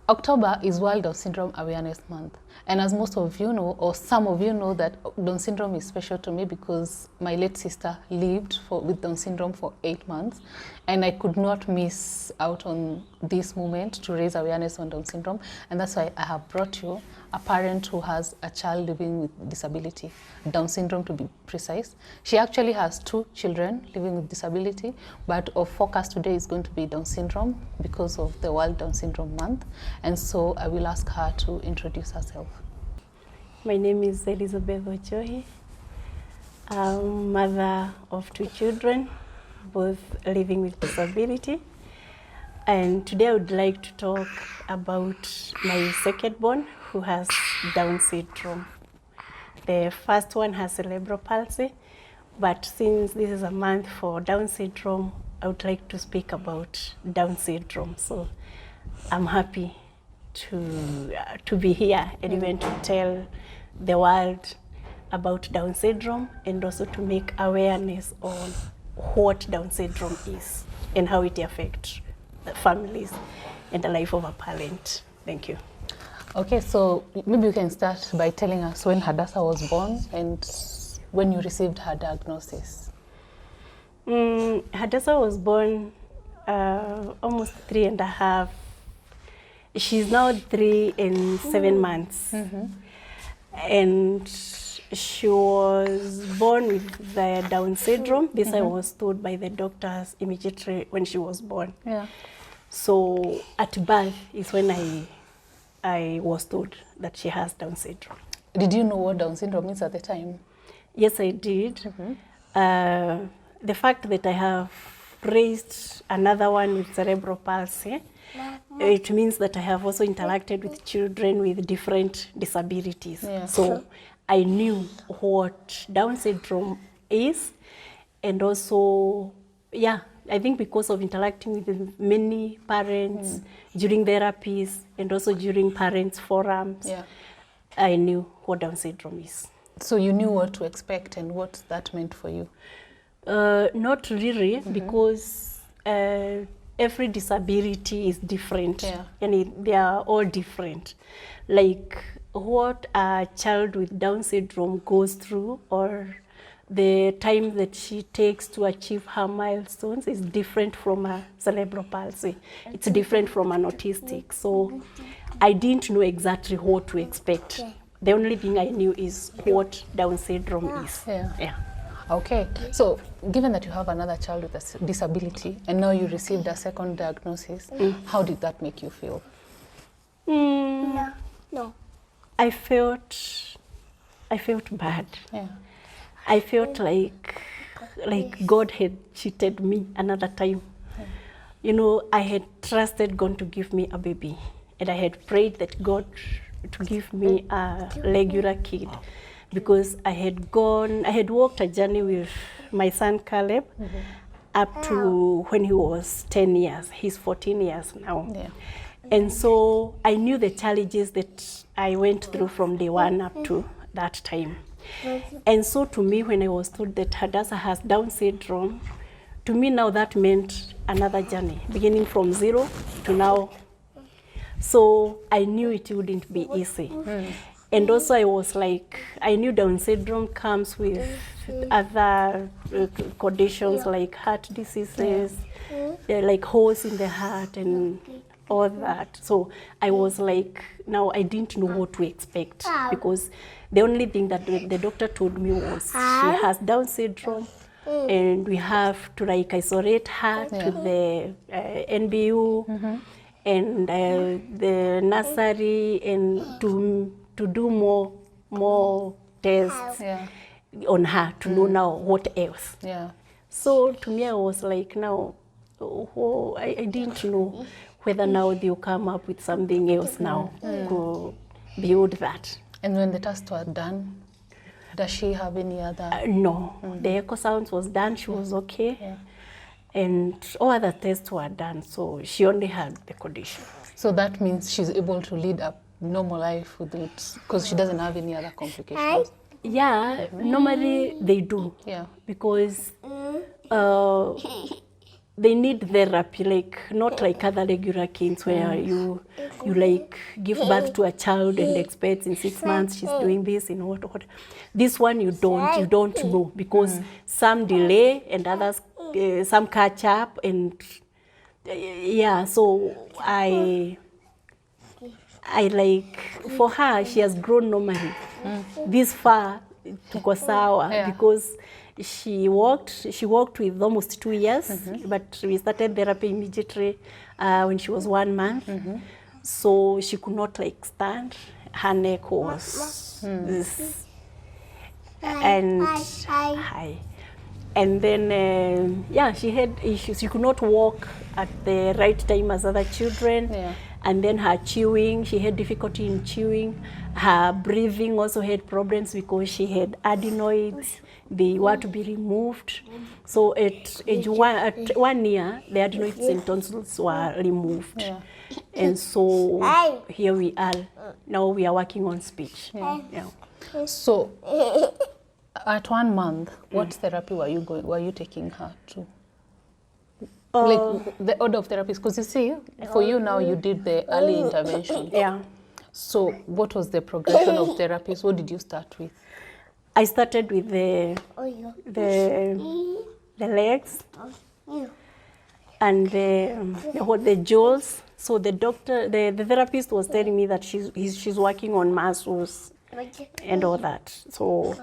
October is World Down Syndrome Awareness Month. And as most of you know, or some of you know, that Down syndrome is special to me because my late sister lived with Down syndrome for 8 months, and I could not miss out on this moment to raise awareness on Down syndrome. And that's why I have brought you a parent who has a child living with disability, Down syndrome to be precise. She actually has 2 children living with disability, but our focus today is going to be Down syndrome because of the World Down Syndrome Month. And so I will ask her to introduce herself. My name is Elizabeth Ochohi. I'm mother of 2 children, both living with disability. And today I would like to talk about my second born who has Down syndrome. The first one has cerebral palsy, but since this is a month for Down syndrome, I would like to speak about Down syndrome. So I'm happy to be here and even to tell the world about Down syndrome, and also to make awareness on what Down syndrome is and how it affects the families and the life of a parent. Thank you. Okay, so maybe you can start by telling us when Hadassah was born and when you received her diagnosis. Hadassah was born almost 3.5. She's now 3 and 7 months. And she was born with the Down syndrome. This I was told by the doctors immediately when she was born. Yeah. So at birth is when I was told that she has Down syndrome. Did you know what Down syndrome is at the time? Yes, I did. The fact that I have raised another one with cerebral palsy, it means that I have also interacted with children with different disabilities. Yeah. So I knew what Down syndrome is, and also, yeah, I think because of interacting with many parents during therapies and also during parents forums, I knew what Down syndrome is. So you knew what to expect and what that meant for you? Not really, because every disability is different, and they are all different. Like what a child with Down syndrome goes through, or the time that she takes to achieve her milestones, is different from a cerebral palsy. It's different from an autistic. So I didn't know exactly what to expect. The only thing I knew is what Down syndrome is. Yeah. Okay, so given that you have another child with a disability and now you received a second diagnosis, how did that make you feel? No. I felt bad. Yeah. I felt like God had cheated me another time. You know, I had trusted God to give me a baby, and I had prayed that God to give me a regular kid, because I had walked a journey with my son Caleb up to when he was 10 years. He's 14 years now. Yeah. And so I knew the challenges that I went through from day one up to that time. And so to me, when I was told that Hadassah has Down syndrome, to me now that meant another journey, beginning from 0 to now. So I knew it wouldn't be easy. And also I was like, I knew Down syndrome comes with other conditions like heart diseases, like holes in the heart and all that. So I was like, now I didn't know what to expect, because the only thing that the doctor told me was she has Down syndrome, and we have to like isolate her to the NBU and the nursery, and to do more tests on her to know now what else. Yeah. So to me, I was like, now, I didn't know whether now they'll come up with something else now to build that. And when the tests were done, does she have any other? No, the echo sounds was done, she was okay. Yeah. And all other tests were done, so she only had the condition. So that means she's able to lead a normal life with it, because she doesn't have any other complications. Yeah, normally they do. Yeah. Because they need therapy, like not like other regular kids where you like give birth to a child and expect in 6 months she's doing this and what. This one you don't know, because some delay and others some catch up, and yeah, so I like, for her, she has grown normally. This far tuko sawa, because she walked with almost 2 years, but we started therapy immediately when she was 1 month. So she could not like stand. Her neck was this, and high. And then yeah, she had issues. She could not walk at the right time as other children. And then her chewing, she had difficulty in chewing. Her breathing also had problems because she had adenoids. They were to be removed. So at 1 year, the adenoids and tonsils were removed. And so here we are. Now we are working on speech. So at 1 month, what therapy were you taking her to? Like the order of therapies, because you see, for you now, you did the early intervention. So what was the progression of therapies? What did you start with? I started with the legs and the jaws. So the doctor, the therapist was telling me that she's working on muscles and all that. So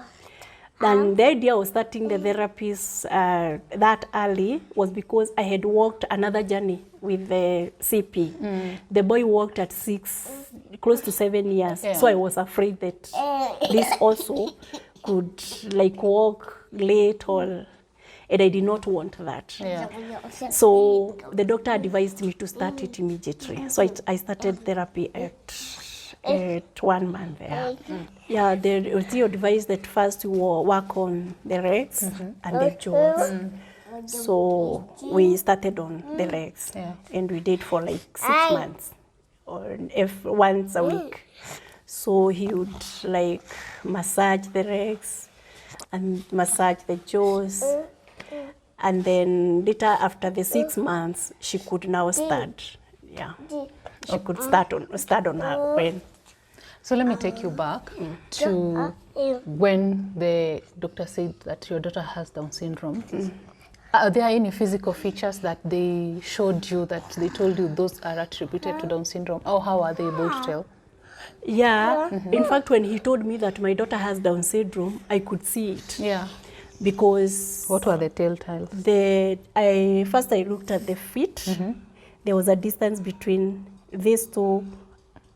then the idea of starting the therapies that early was because I had walked another journey with the CP. The boy walked at 6, close to 7 years. So I was afraid that this also could like walk late, and I did not want that. So the doctor advised me to start it immediately. So I started therapy at 1 month there. Yeah, the ortho advised that first we work on the legs and the jaws. So we started on the legs, and we did for like 6 months, or once a week. So he would like massage the legs and massage the jaws. And then later, after the 6 months, she could now start. She could start on her own. So let me take you back to when the doctor said that your daughter has Down syndrome. Are there any physical features that they showed you, that they told you those are attributed to Down syndrome? Or how are they able to tell? In fact, when he told me that my daughter has Down syndrome, I could see it. Because what were the telltales? First I looked at the feet. There was a distance between these two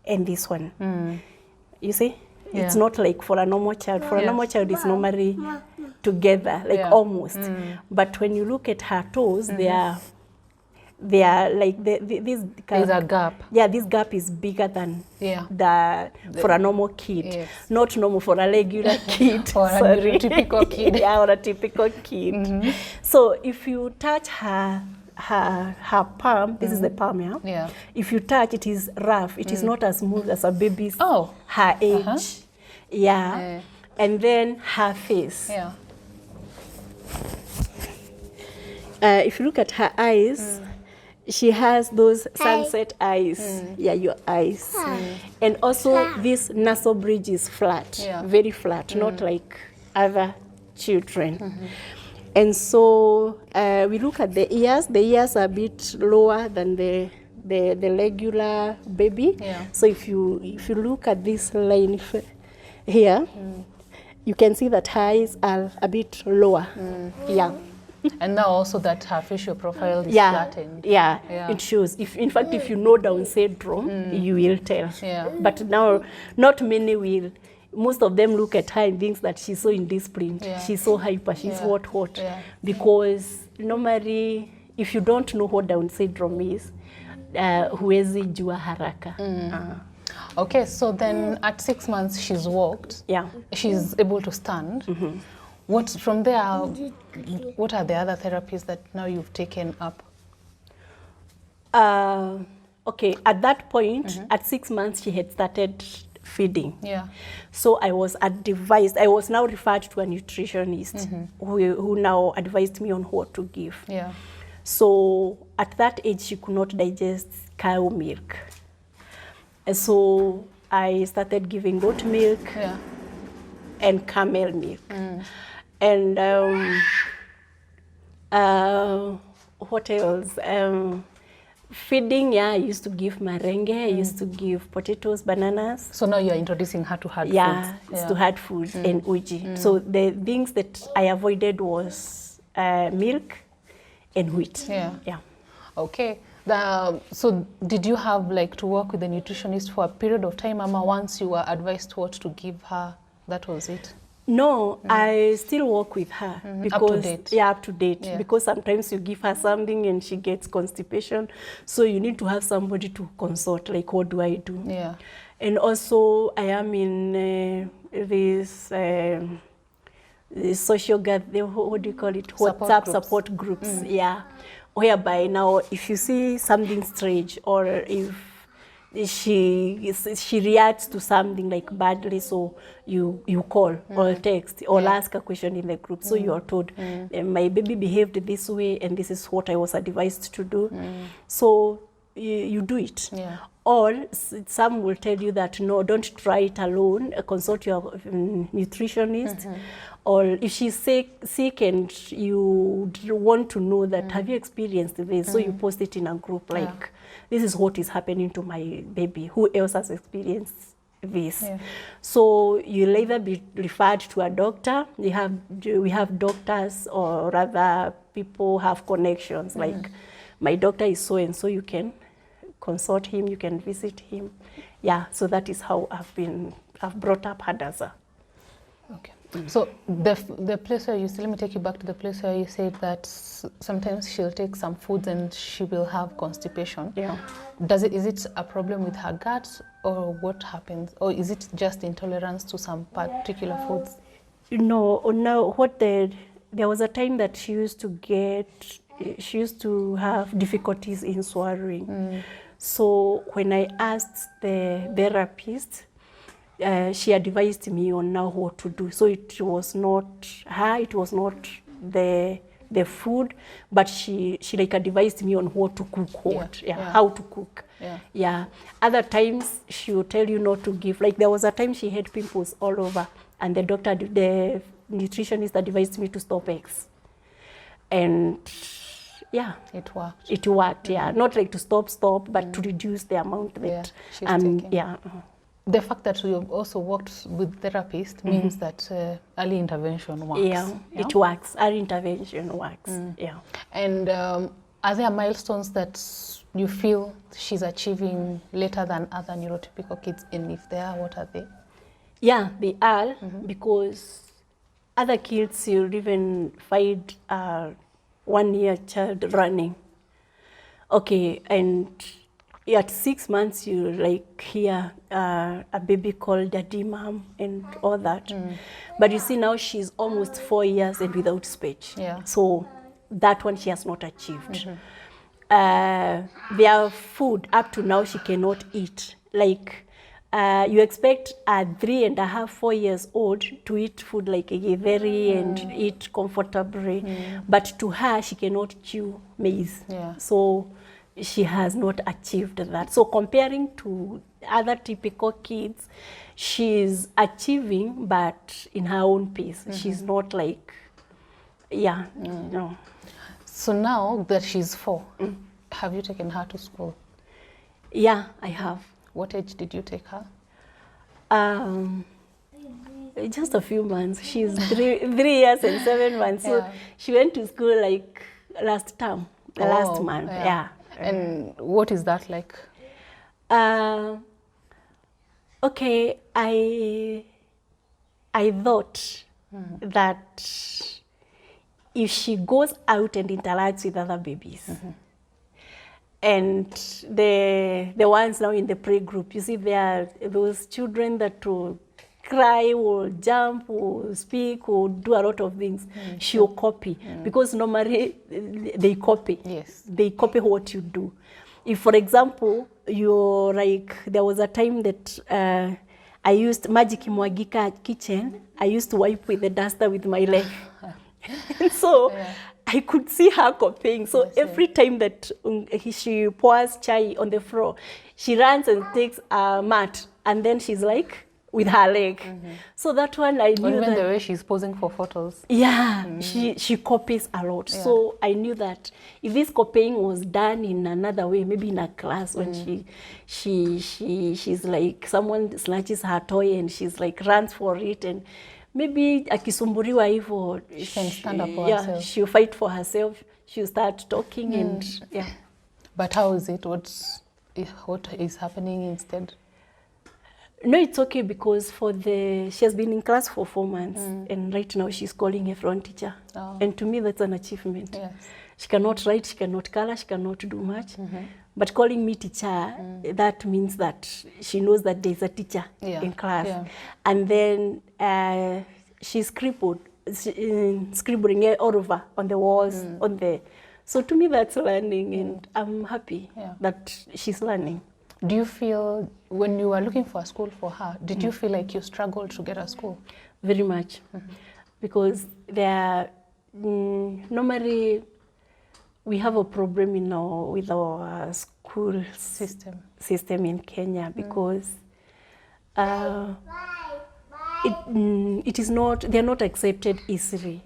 and this one. You see? It's not like for a normal child. For a normal child, it's normally together, like almost. But when you look at her toes, they are like this. There's a gap. Yeah, this gap is bigger than for a normal kid. Not normal for a regular kid. Or a typical kid. Or a typical kid. So if you touch her palm, this is the palm, if you touch, it is rough. It is not as smooth as a baby's her age. And then her face. If you look at her eyes, she has those sunset eyes. Your eyes. And also this nasal bridge is flat, very flat, not like other children. And so we look at the ears. The ears are a bit lower than the regular baby. So if you look at this line here, you can see that her eyes are a bit lower. And now also that her facial profile is flattened. It shows. In fact, if you know Down syndrome, you will tell. But now, not many will. Most of them look at her and think that she's so indisciplined, she's so hyper, she's what. Because normally, if you don't know what Down syndrome is, huwezi jua haraka. Okay, so then at 6 months she's walked. She's able to stand. From there, what are the other therapies that now you've taken up? Okay, at that point, at 6 months, she had started feeding. So I was advised, I was now referred to a nutritionist who now advised me on what to give. So at that age, she could not digest cow milk. And so I started giving goat milk and camel milk. And what else? Feeding, I used to give marenge, I used to give potatoes, bananas. So now you're introducing her to hard foods. To hard foods and uji. So the things that I avoided was milk and wheat. Yeah. Okay. So did you have like to work with a nutritionist for a period of time, Mama? Once you were advised what to give her, that was it? No, I still work with her because up to date. Up to date. Because sometimes you give her something and she gets constipation, so you need to have somebody to consult. Like, what do I do? Yeah. And also, I am in this social gathering. What do you call it? WhatsApp support groups. Yeah, whereby now, if you see something strange or if she reacts to something like badly, so you call or text or ask a question in the group. So you are told, my baby behaved this way and this is what I was advised to do. So you do it. Or some will tell you that, no, don't try it alone, consult your nutritionist. Or if she's sick and you want to know that, have you experienced this? So you post it in a group like, this is what is happening to my baby. Who else has experienced this? So you'll either be referred to a doctor. We have doctors, or rather people have connections. Like, my doctor is so and so, you can consult him, you can visit him. Yeah, so that is how I've brought up Hadassah. Okay. So the place where let me take you back to the place where you said that sometimes she'll take some foods and she will have constipation. Yeah. Is it a problem with her gut, or what happens? Or is it just intolerance to some particular foods? No, there was a time that she used to have difficulties in swallowing. So when I asked the therapist, she advised me on now what to do. So it was not her, it was not the food, but she like advised me on what to cook, how to cook. Other times she will tell you not to give. Like, there was a time she had pimples all over, and the nutritionist advised me to stop eggs. And it worked. Not like to stop, but to reduce the amount that she's taking. The fact that we have also worked with therapists means that early intervention works. It works. Early intervention works. And are there milestones that you feel she's achieving later than other neurotypical kids? And if they are, what are they? Yeah, they are, because other kids, you'll even find a 1-year child running. Okay, and at 6 months, you like hear a baby called Daddy, Mom, and all that. But you see, now she's almost 4 years and without speech. So that one she has not achieved. Their food, up to now, she cannot eat. Like, you expect a 3.5, 4 years old to eat food like a very and eat comfortably. But to her, she cannot chew maize. So she has not achieved that. So comparing to other typical kids, she's achieving, but in her own pace. She's not like, no. So now that she's 4, have you taken her to school? Yeah, I have. What age did you take her? Just a few months. She's 3 years and 7 months. So she went to school like last term, last month. And what is that like? Okay, I thought that if she goes out and interacts with other babies, and the ones now in the playgroup, you see, there are those children that will cry, will jump, will speak, will do a lot of things. She will copy, because normally they copy. They copy what you do. If, for example, you're like, there was a time that I used Magic Mwagika kitchen. I used to wipe with the duster with my leg. And so Yeah. I could see her copying. So I see. every time that she pours chai on the floor, she runs and takes a mat, and then she's like with her leg. So that one I Or knew even that. the way she's posing for photos. Yeah, she copies a lot. Yeah. So I knew that if this copying was done in another way, maybe in a class when she's like, someone snatches her toy and she's like runs for it, and maybe akisumburiwa hivyo, She can stand up for yeah, herself. she'll fight for herself. She'll start talking and yeah. But how is it? What is happening instead? No, it's okay because she has been in class for 4 months and right now she's calling a front teacher. Oh. And to me, that's an achievement. Yes. She cannot write, she cannot color, she cannot do much. But calling me teacher, that means that she knows that there's a teacher in class. Yeah. And then she's scribbling all over on the walls, So to me, that's learning, and I'm happy that she's learning. Do you feel, when you were looking for a school for her, did you feel like you struggled to get a school? Very much. Because normally we have a problem with our school system in Kenya, because it is not, they're not accepted easily.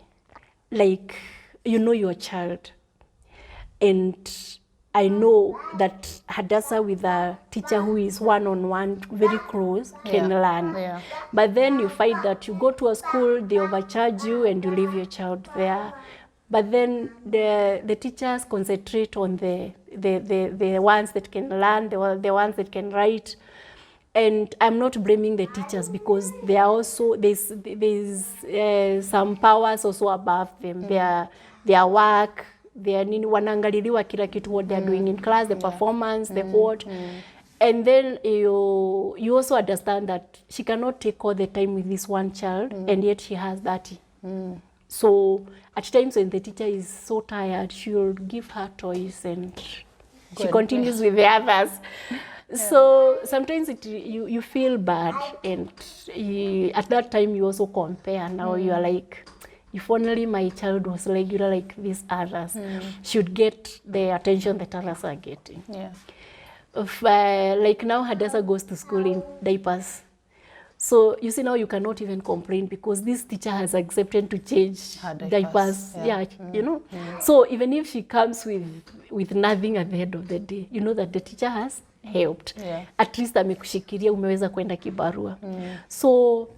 Like, you know your child. And I know that Hadassah with a teacher who is one-on-one, very close, can learn. Yeah. But then you find that you go to a school, they overcharge you and you leave your child there. But then the teachers concentrate on the ones that can learn, the ones that can write. And I'm not blaming the teachers, because they are also, there's some powers also above them. Their work, wanaangaliliwa kila kitu, what they're doing in class, the performance, the what. And then you also understand that she cannot take all the time with this one child, and yet she has 30. So at times when the teacher is so tired, she will give her toys and she continues with the others. So sometimes you feel bad, and at that time you also compare. Now you are like, if only my child was regular like these others, should get the attention that others are getting. Yeah. Like now Hadassah goes to school in diapers. So you see, now you cannot even complain, because this teacher has accepted to change her diapers. Yeah. You know. So even if she comes with nothing at the end of the day, you know that the teacher has helped. Yeah. At least amekushikiria, umeweza kwenda kibarua. So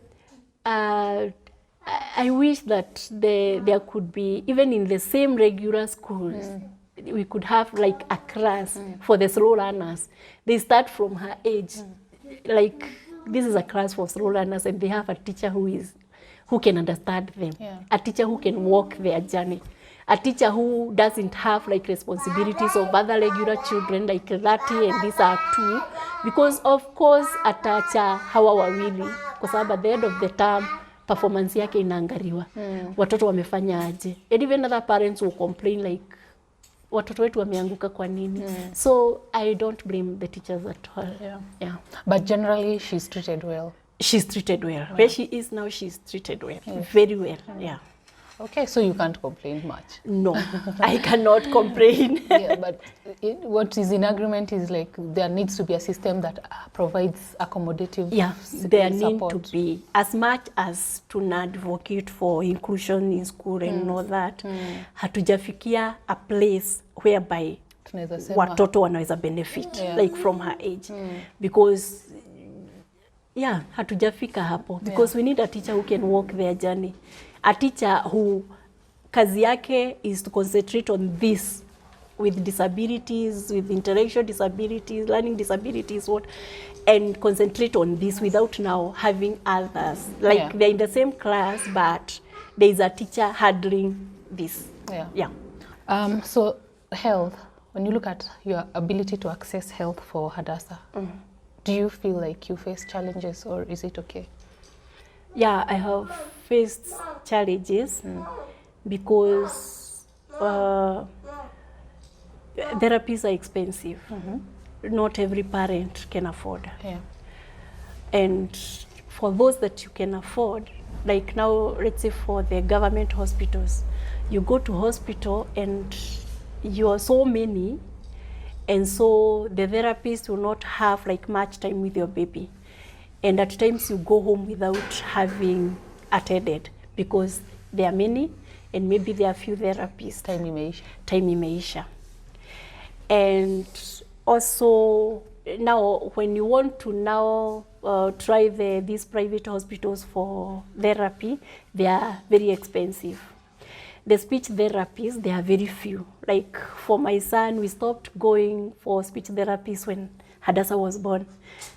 I wish that there could be, even in the same regular schools, we could have like a class for the slow learners. They start from her age. Like, this is a class for slow learners, and they have a teacher who can understand them. Yeah. A teacher who can walk their journey. A teacher who doesn't have like responsibilities of other regular children, like 30 and these are 2. Because of course atacha hawa wawili, kwa sababu at the end of the term performance yake inaangaliwa. Watoto wamefanya aje. And even other parents will complain like, watoto wetu wameanguka kwa nini? So I don't blame the teachers at all. Yeah. But generally she's treated well. She's treated well. Where she is now, she's treated well. Very well. Yeah. Okay, so you can't complain much. No, I cannot complain. Yeah, but what is in agreement is like there needs to be a system that provides accommodative there support. Need to be, as much as to advocate for inclusion in school and all that, hatujafikia a place whereby watoto wanaweza benefit like from her age. Because hatujafika hapo. Because we need a teacher who can walk their journey. A teacher who kazi yake is to concentrate on this with disabilities, with intellectual disabilities, learning disabilities, and concentrate on this without now having others. Like they're in the same class, but there is a teacher handling this. So health, when you look at your ability to access health for Hadassah, do you feel like you face challenges, or is it okay? Yeah, I have faced challenges because therapies are expensive. Not every parent can afford. And for those that you can afford, like now, let's say for the government hospitals, you go to hospital and you are so many, and so the therapist will not have like much time with your baby, and at times you go home without having attended because there are many and maybe there are few therapists. Time imeisha. And also now when you want to now try these private hospitals for therapy, they are very expensive. The speech therapies, there are very few. Like for my son, we stopped going for speech therapies when Hadassah was born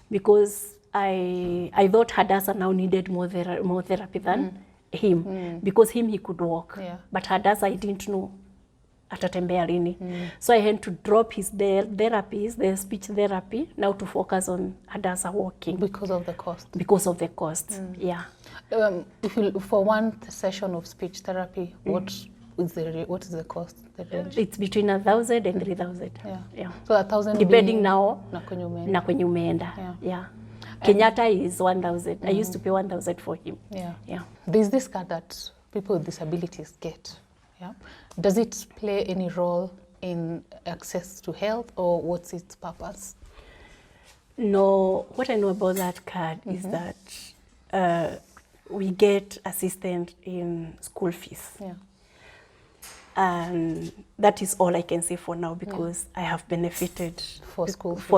because I thought Hadassah now needed more therapy than him, because he could walk. Yeah. But Hadassah, I didn't know atatembea lini. So I had to drop his therapies, the speech therapy, now to focus on Hadassah walking. Because of the cost. Because of the cost, yeah. For one session of speech therapy, what is the cost? The range? It's between 1,000 and 3,000. Yeah. So 1,000 depending now na kwenye umeenda. Yeah. Kenyatta is 1,000. I used to pay 1,000 for him. Yeah. There's this card that people with disabilities get. Yeah. Does it play any role in access to health, or what's its purpose? No, what I know about that card is that we get assistance in school fees. Yeah. And that is all I can say for now, because I have benefited for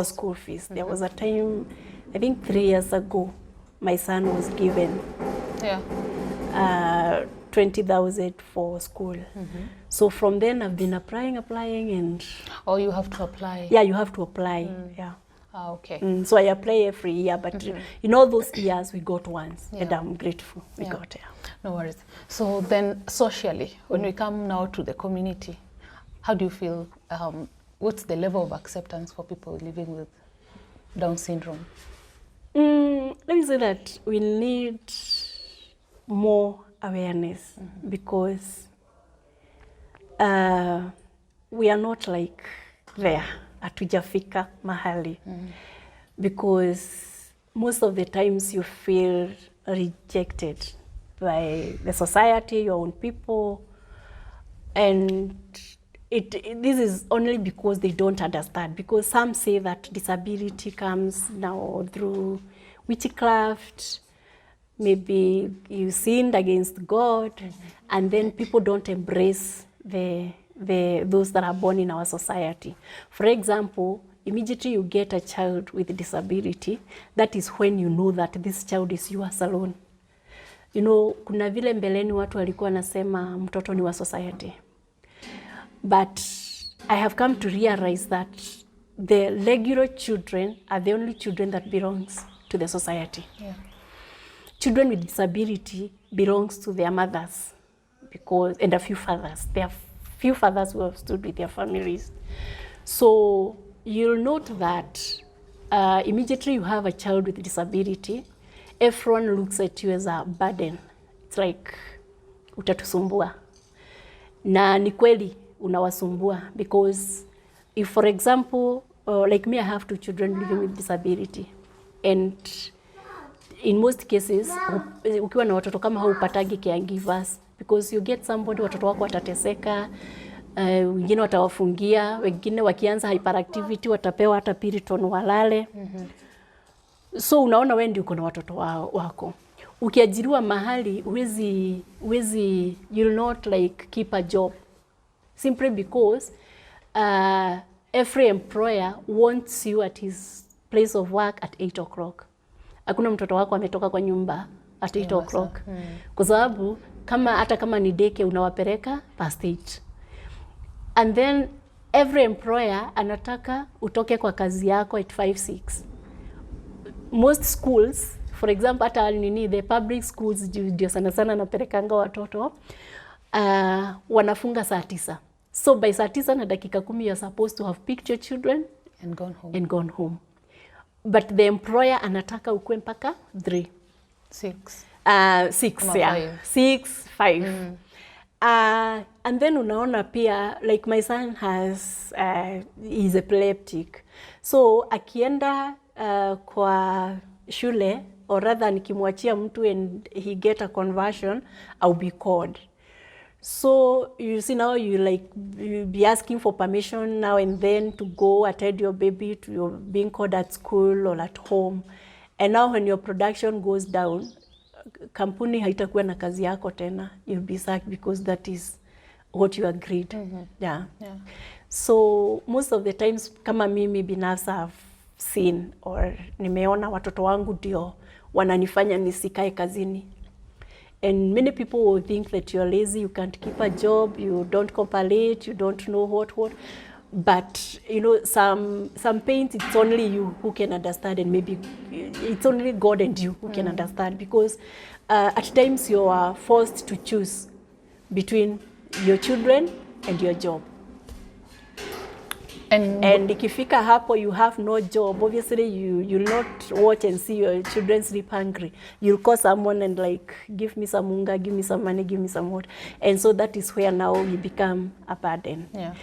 school fees. There was a time, I think 3 years ago, my son was given 20,000 for school. So from then I've been applying and... Oh, you have to apply? Yeah, you have to apply, yeah. Okay. So I apply every year, but in all those years we got once, and I'm grateful we got it. No worries. So then socially, when we come now to the community, how do you feel, what's the level of acceptance for people living with Down syndrome? Let me say that we need more awareness, because we are not like there, hatujafika mahali, because most of the times you feel rejected by the society, your own people, and this is only because they don't understand, because some say that disability comes now through witchcraft, maybe you sinned against God, and then people don't embrace those that are born in our society. For example, immediately you get a child with a disability, that is when you know that this child is yours alone. You know, kuna vile mbeleni watu walikuwa nasema mtoto ni wa society. But I have come to realize that the regular children are the only children that belongs to the society. Yeah. Children with disability belongs to their mothers, and a few fathers. There are few fathers who have stood with their families. So you'll note that immediately you have a child with a disability, everyone looks at you as a burden. It's like, utatusumbua. Na ni kweli unawasumbua, because if, for example, like me, I have 2 children living with disability, and in most cases, ukiwa na watoto kama haupatagi caregivers, because you get somebody, watoto wako watateseka, wengine watawafungia, wengine wakianza hyperactivity watapewa hata Piriton walale. So unaona wewe ndio uko na watoto wako. Ukiajiriwa mahali, you'll not like keep a job, simply because every employer wants you at his place of work at 8 o'clock. Hakuna mtoto wako ametoka kwa nyumba at 8 o'clock. Kwa sababu hata kama ni deke unawapeleka past 8. And then every employer anataka utoke kwa kazi yako at 5, 6. Most schools, for example, hata the public schools ndio sana napelekanga watoto, wanafunga saa 9. So by saa 9 na dakika 10 you're supposed to have picked your children and gone home. But the employer anataka ukue mpaka 3. 6. 6, yeah. 6, 5. And then unaona pia, like my son is epileptic. So akienda kwa shule, or rather nikimwachia mtu and he get a conversion, I'll be called. So you see now you be asking for permission now and then to go attend your baby to your being called at school or at home. And now when your production goes down, kampuni haitakuwa na kazi yako tena. You'll be sacked because that is what you agreed. Yeah. So most of the times kama mimi binafsi have seen or nimeona watoto wangu ndio wananifanya nisikae kazini. And many people will think that you're lazy, you can't keep a job, you don't compilate, you don't know what. But you know, some pains it's only you who can understand, and maybe it's only God and you who can understand, because at times you are forced to choose between your children and your job. And ikifika hapo you have no job, obviously you'll not watch and see your children sleep hungry. You'll call someone and like, give me some unga, give me some money, give me some what. And so that is where now you become a burden. Yeah.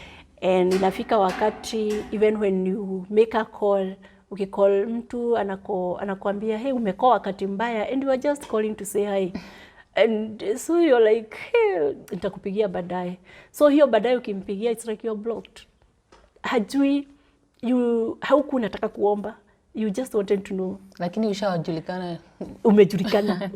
And inafika wakati, even when you make a call, ukicall mtu anakuambia, hey, umecall wakati mbaya, and you are just calling to say hi. And so you're like, hey, nitakupigia baadaye. So hiyo baadaye ukimpigia, it's like you're blocked. Hajui, hauku unataka kuomba, you just wanted to know. Lakini ushajulikana. Umejulikana.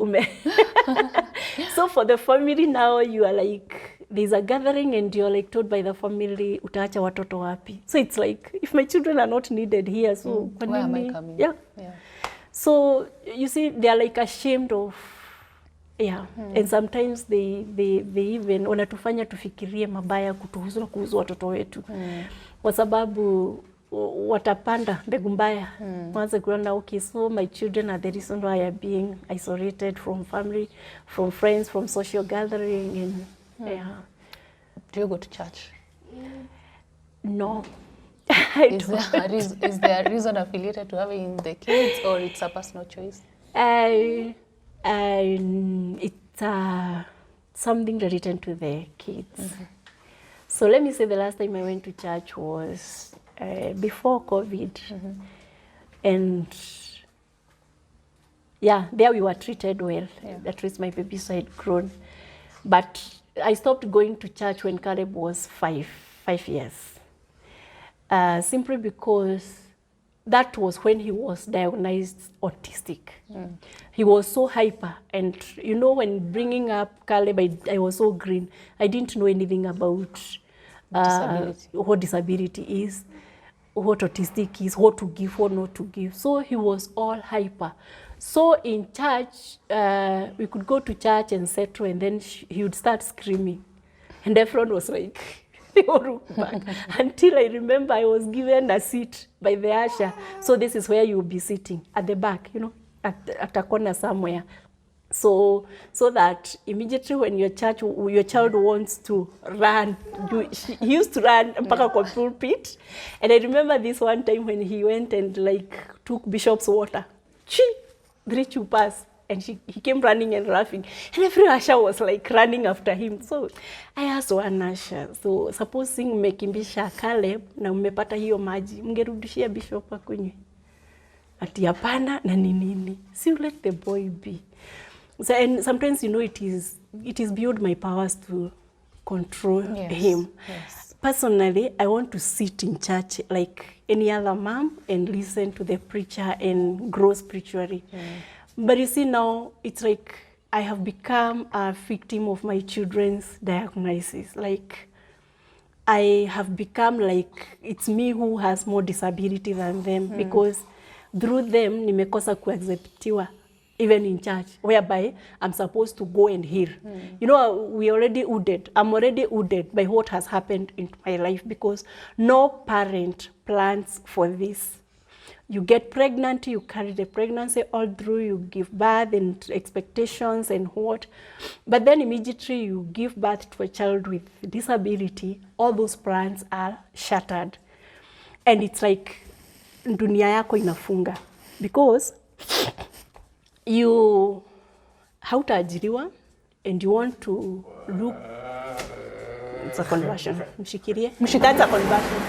So for the family now, you are like, there's a gathering and you're like told by the family, utaacha watoto wapi. So it's like, if my children are not needed here, so where am I coming? Yeah. So you see, they are like ashamed of, and sometimes they even wanatufanya tufikirie mabaya kuhusu watoto wetu. Kwa sababu watapanda mbegu mbaya. Once kuona, okay, so my children are the reason why I are being isolated from family, from friends, from social gathering, and Do you go to church? No. Is there a reason affiliated to having the kids, or it's a personal choice? It's something related to the kids. So let me say the last time I went to church was before COVID. And there we were treated well. At least my baby side grown. But I stopped going to church when Caleb was 5 years. Simply because that was when he was diagnosed autistic. He was so hyper. And you know, when bringing up Caleb, I was so green. I didn't know anything about what disability is, what autistic is, what to give, what not to give. So he was all hyper. So in church, we could go to church and settle, and then he would start screaming. And everyone was like, they all looked back. Until I remember I was given a seat by the usher. So this is where you'll be sitting, at the back, you know, at a corner somewhere. So that immediately when your child wants to run, he used to run mpaka kwa pulpit. And I remember this one time when he went and like took Bishop's water. 3 chupas. And he came running and laughing. And every usher was like running after him. So I asked one usher, so supposing umekimbisha Caleb na umepata hiyo maji, mngerudishia Bishop akunywe. Ati hapana na nini. So let the boy be. So, and sometimes, you know, it is beyond my powers to control him. Yes. Personally, I want to sit in church like any other mom and listen to the preacher and grow spiritually. But you see now, it's like I have become a victim of my children's diagnosis. Like I have become like, it's me who has more disability than them, because through them, nimekosa kuacceptiwa. Even in church, whereby I'm supposed to go and heal. You know, I'm already wounded by what has happened in my life, because no parent plans for this. You get pregnant, you carry the pregnancy all through, you give birth and expectations and what. But then immediately you give birth to a child with disability, all those plans are shattered. And it's like, dunia yako inafunga. Because you hautaajiriwa and you want to look, it's a conversion. Mshikirie. That's a conversion.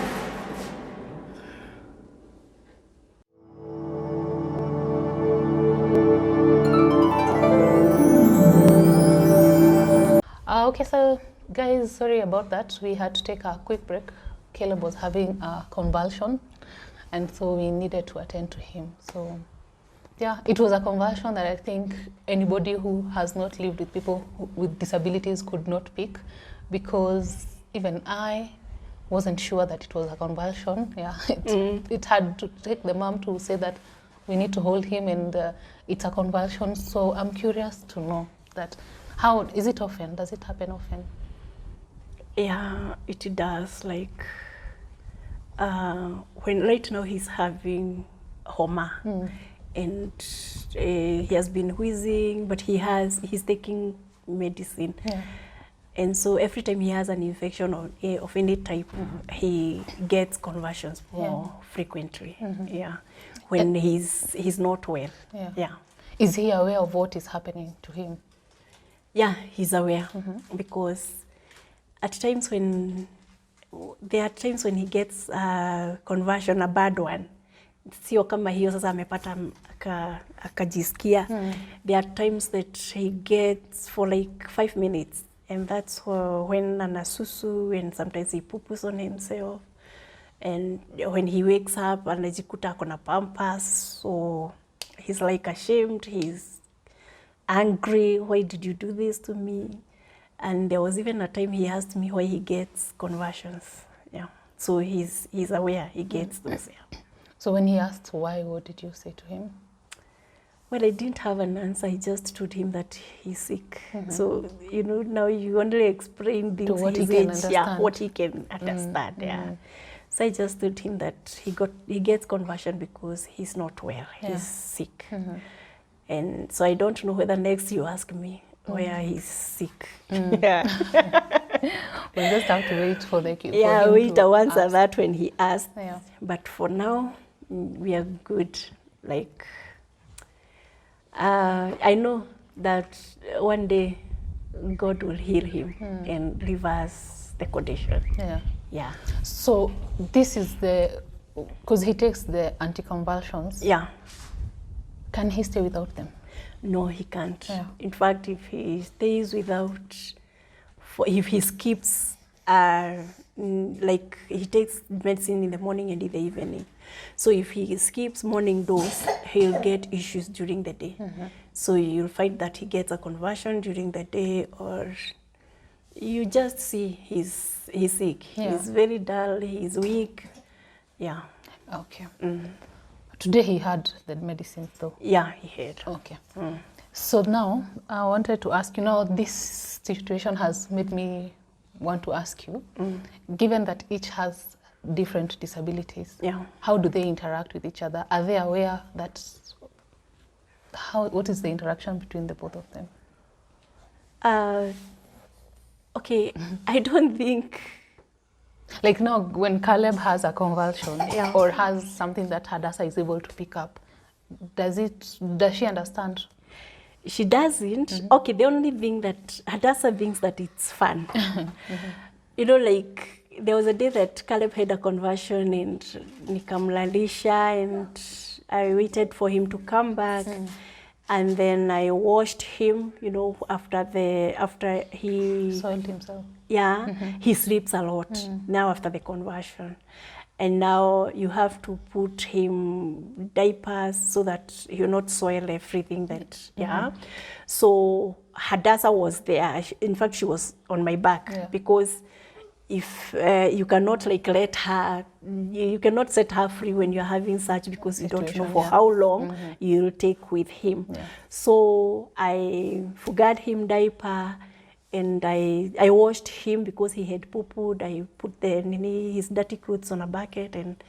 Okay, so Guys, sorry about that. We had to take a quick break. Caleb was having a convulsion, and so we needed to attend to him. So, yeah, it was a convulsion that I think anybody who has not lived with people with disabilities could not pick, because even I wasn't sure that it was a convulsion. Yeah, it had to take the mom to say that we need to hold him, and it's a convulsion. So I'm curious to know that, how is it often? Does it happen often? Yeah, it does. Like when right now he's having homa, and he has been wheezing, but he's taking medicine. Yeah. And so every time he has an infection of any type, he gets convulsions more frequently. Yeah, when he's not well. Yeah. Is he aware of what is happening to him? Yeah, he's aware, because there are times when he gets a conversion, a bad one. Sio kama hiyo sasa amepata akajisikia. There are times that he gets for like 5 minutes, and that's when anasusu, and sometimes he poopos on himself. And when he wakes up, anajikuta akona pampers, so he's like ashamed, he's angry, why did you do this to me? And there was even a time he asked me why he gets conversions. Yeah, so he's aware he gets those. Yeah. So when he asked why, what did you say to him? Well, I didn't have an answer. I just told him that he's sick. So, you know, now you only explain things to what his he can age, understand. what he can understand. Yeah. So I just told him that he gets conversion because he's not well. He's sick. And so I don't know whether next you ask me where he's sick. Yeah. We'll just have to wait for the cue. Yeah, wait to answer that when he asks. Yeah. But for now, we are good. Like, I know that one day God will heal him and reverse the condition. Yeah. Yeah. So this is because he takes the anticonvulsions. Yeah. Can he stay without them? No, he can't. Yeah. In fact, if he stays without, if he skips, like he takes medicine in the morning and in the evening. So if he skips morning dose, he'll get issues during the day. So you'll find that he gets a conversion during the day, or you just see he's sick. Yeah. He's very dull, he's weak. Yeah. Okay. Today he had the medicines though? Yeah, he had. Okay. So now I wanted to ask you, now this situation has made me want to ask you, given that each has different disabilities, how do they interact with each other? Are they aware that, what is the interaction between the both of them? Okay, I don't think. Like now, when Caleb has a convulsion or has something that Hadassah is able to pick up, does she understand? She doesn't. Okay, the only thing that Hadassah thinks that it's fun. You know, like there was a day that Caleb had a conversion and nikamlalisha, and I waited for him to come back. And then I washed him, you know, after he soiled himself. Yeah, he sleeps a lot now after the conversion. And now you have to put him diapers so that he'll not soil everything that, So Hadassah was there. In fact, she was on my back because if you cannot like let her, you cannot set her free when you're having such, because you don't know for how long you'll take with him. So I forgot him diaper, and I washed him because he had poo-pooed. I put his dirty clothes on a bucket, and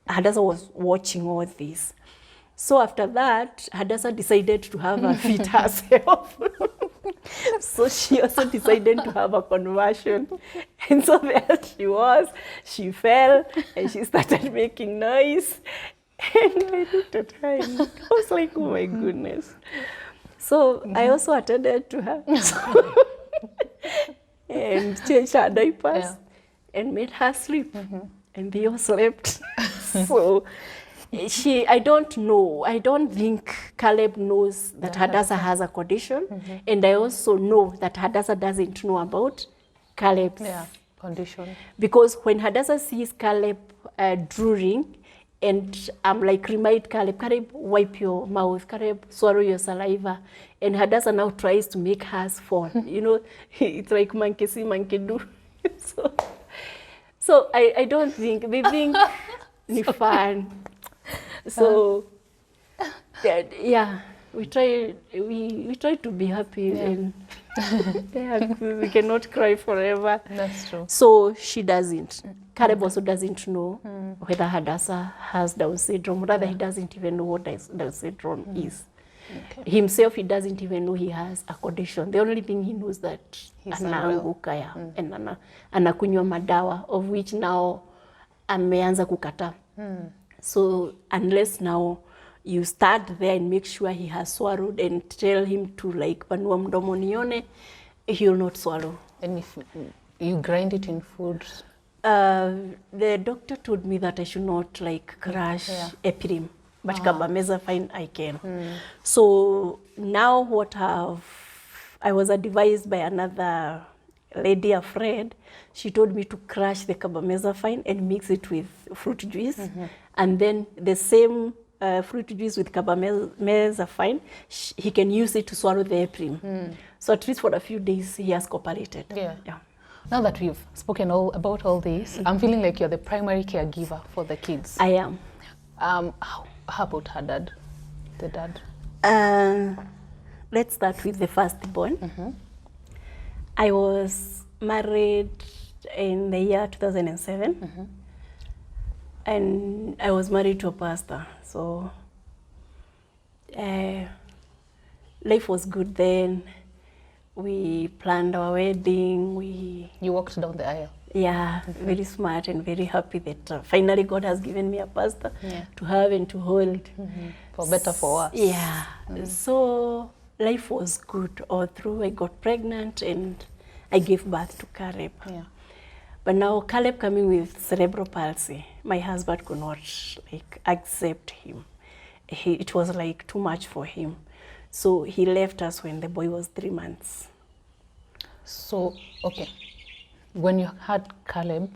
Hadassah was watching all this. So after that, Hadassah decided to have her feet herself. So she also decided to have a conversion. And so there she was. She fell and she started making noise. And I looked at her and I was like, oh my goodness. So I also attended to her. And changed her diapers and made her sleep. And they all slept. So I don't know. I don't think Caleb knows that Hadassah has a condition. And I also know that Hadassah doesn't know about Caleb's condition. Because when Hadassah sees Caleb drooling, and I'm like, remind Caleb, wipe your mouth, Caleb, swallow your saliva. And Hadassah now tries to make hers fall. You know, it's like monkey see, monkey do. So I don't think, they think it's fun. So, yeah, we try to be happy and we cannot cry forever. That's true. So she doesn't. Caleb also doesn't know whether Hadassah has Down syndrome. Rather, he doesn't even know what Down syndrome is. Okay. Himself, he doesn't even know he has a condition. The only thing he knows that anaanguka and anakunywa madawa, of which now ameanza kukata. So unless now you start there and make sure he has swallowed and tell him to like panua mdomo nione, he will not swallow. And if you grind it in food? The doctor told me that I should not like crush epilim, but carbamazepine I can. So now what I was advised by another lady, a friend, she told me to crush the carbamazepine and mix it with fruit juice. And then the same fruit juice with carbamazepine, he can use it to swallow the epilim. So at least for a few days, he has cooperated. Yeah. Now that we've spoken about all this, I'm feeling like you're the primary caregiver for the kids. I am. How about her dad, the dad? Let's start with the firstborn. I was married in the year 2007. And I was married to a pastor. So life was good then. We planned our wedding. You walked down the aisle. Yeah, very smart and very happy that finally God has given me a pastor to have and to hold. For better, for worse. Yeah. So life was good all through. I got pregnant and I gave birth to Caleb. But now Caleb coming with cerebral palsy, my husband could not like accept him. It was like too much for him. So he left us when the boy was 3 months. So, okay. When you had Caleb,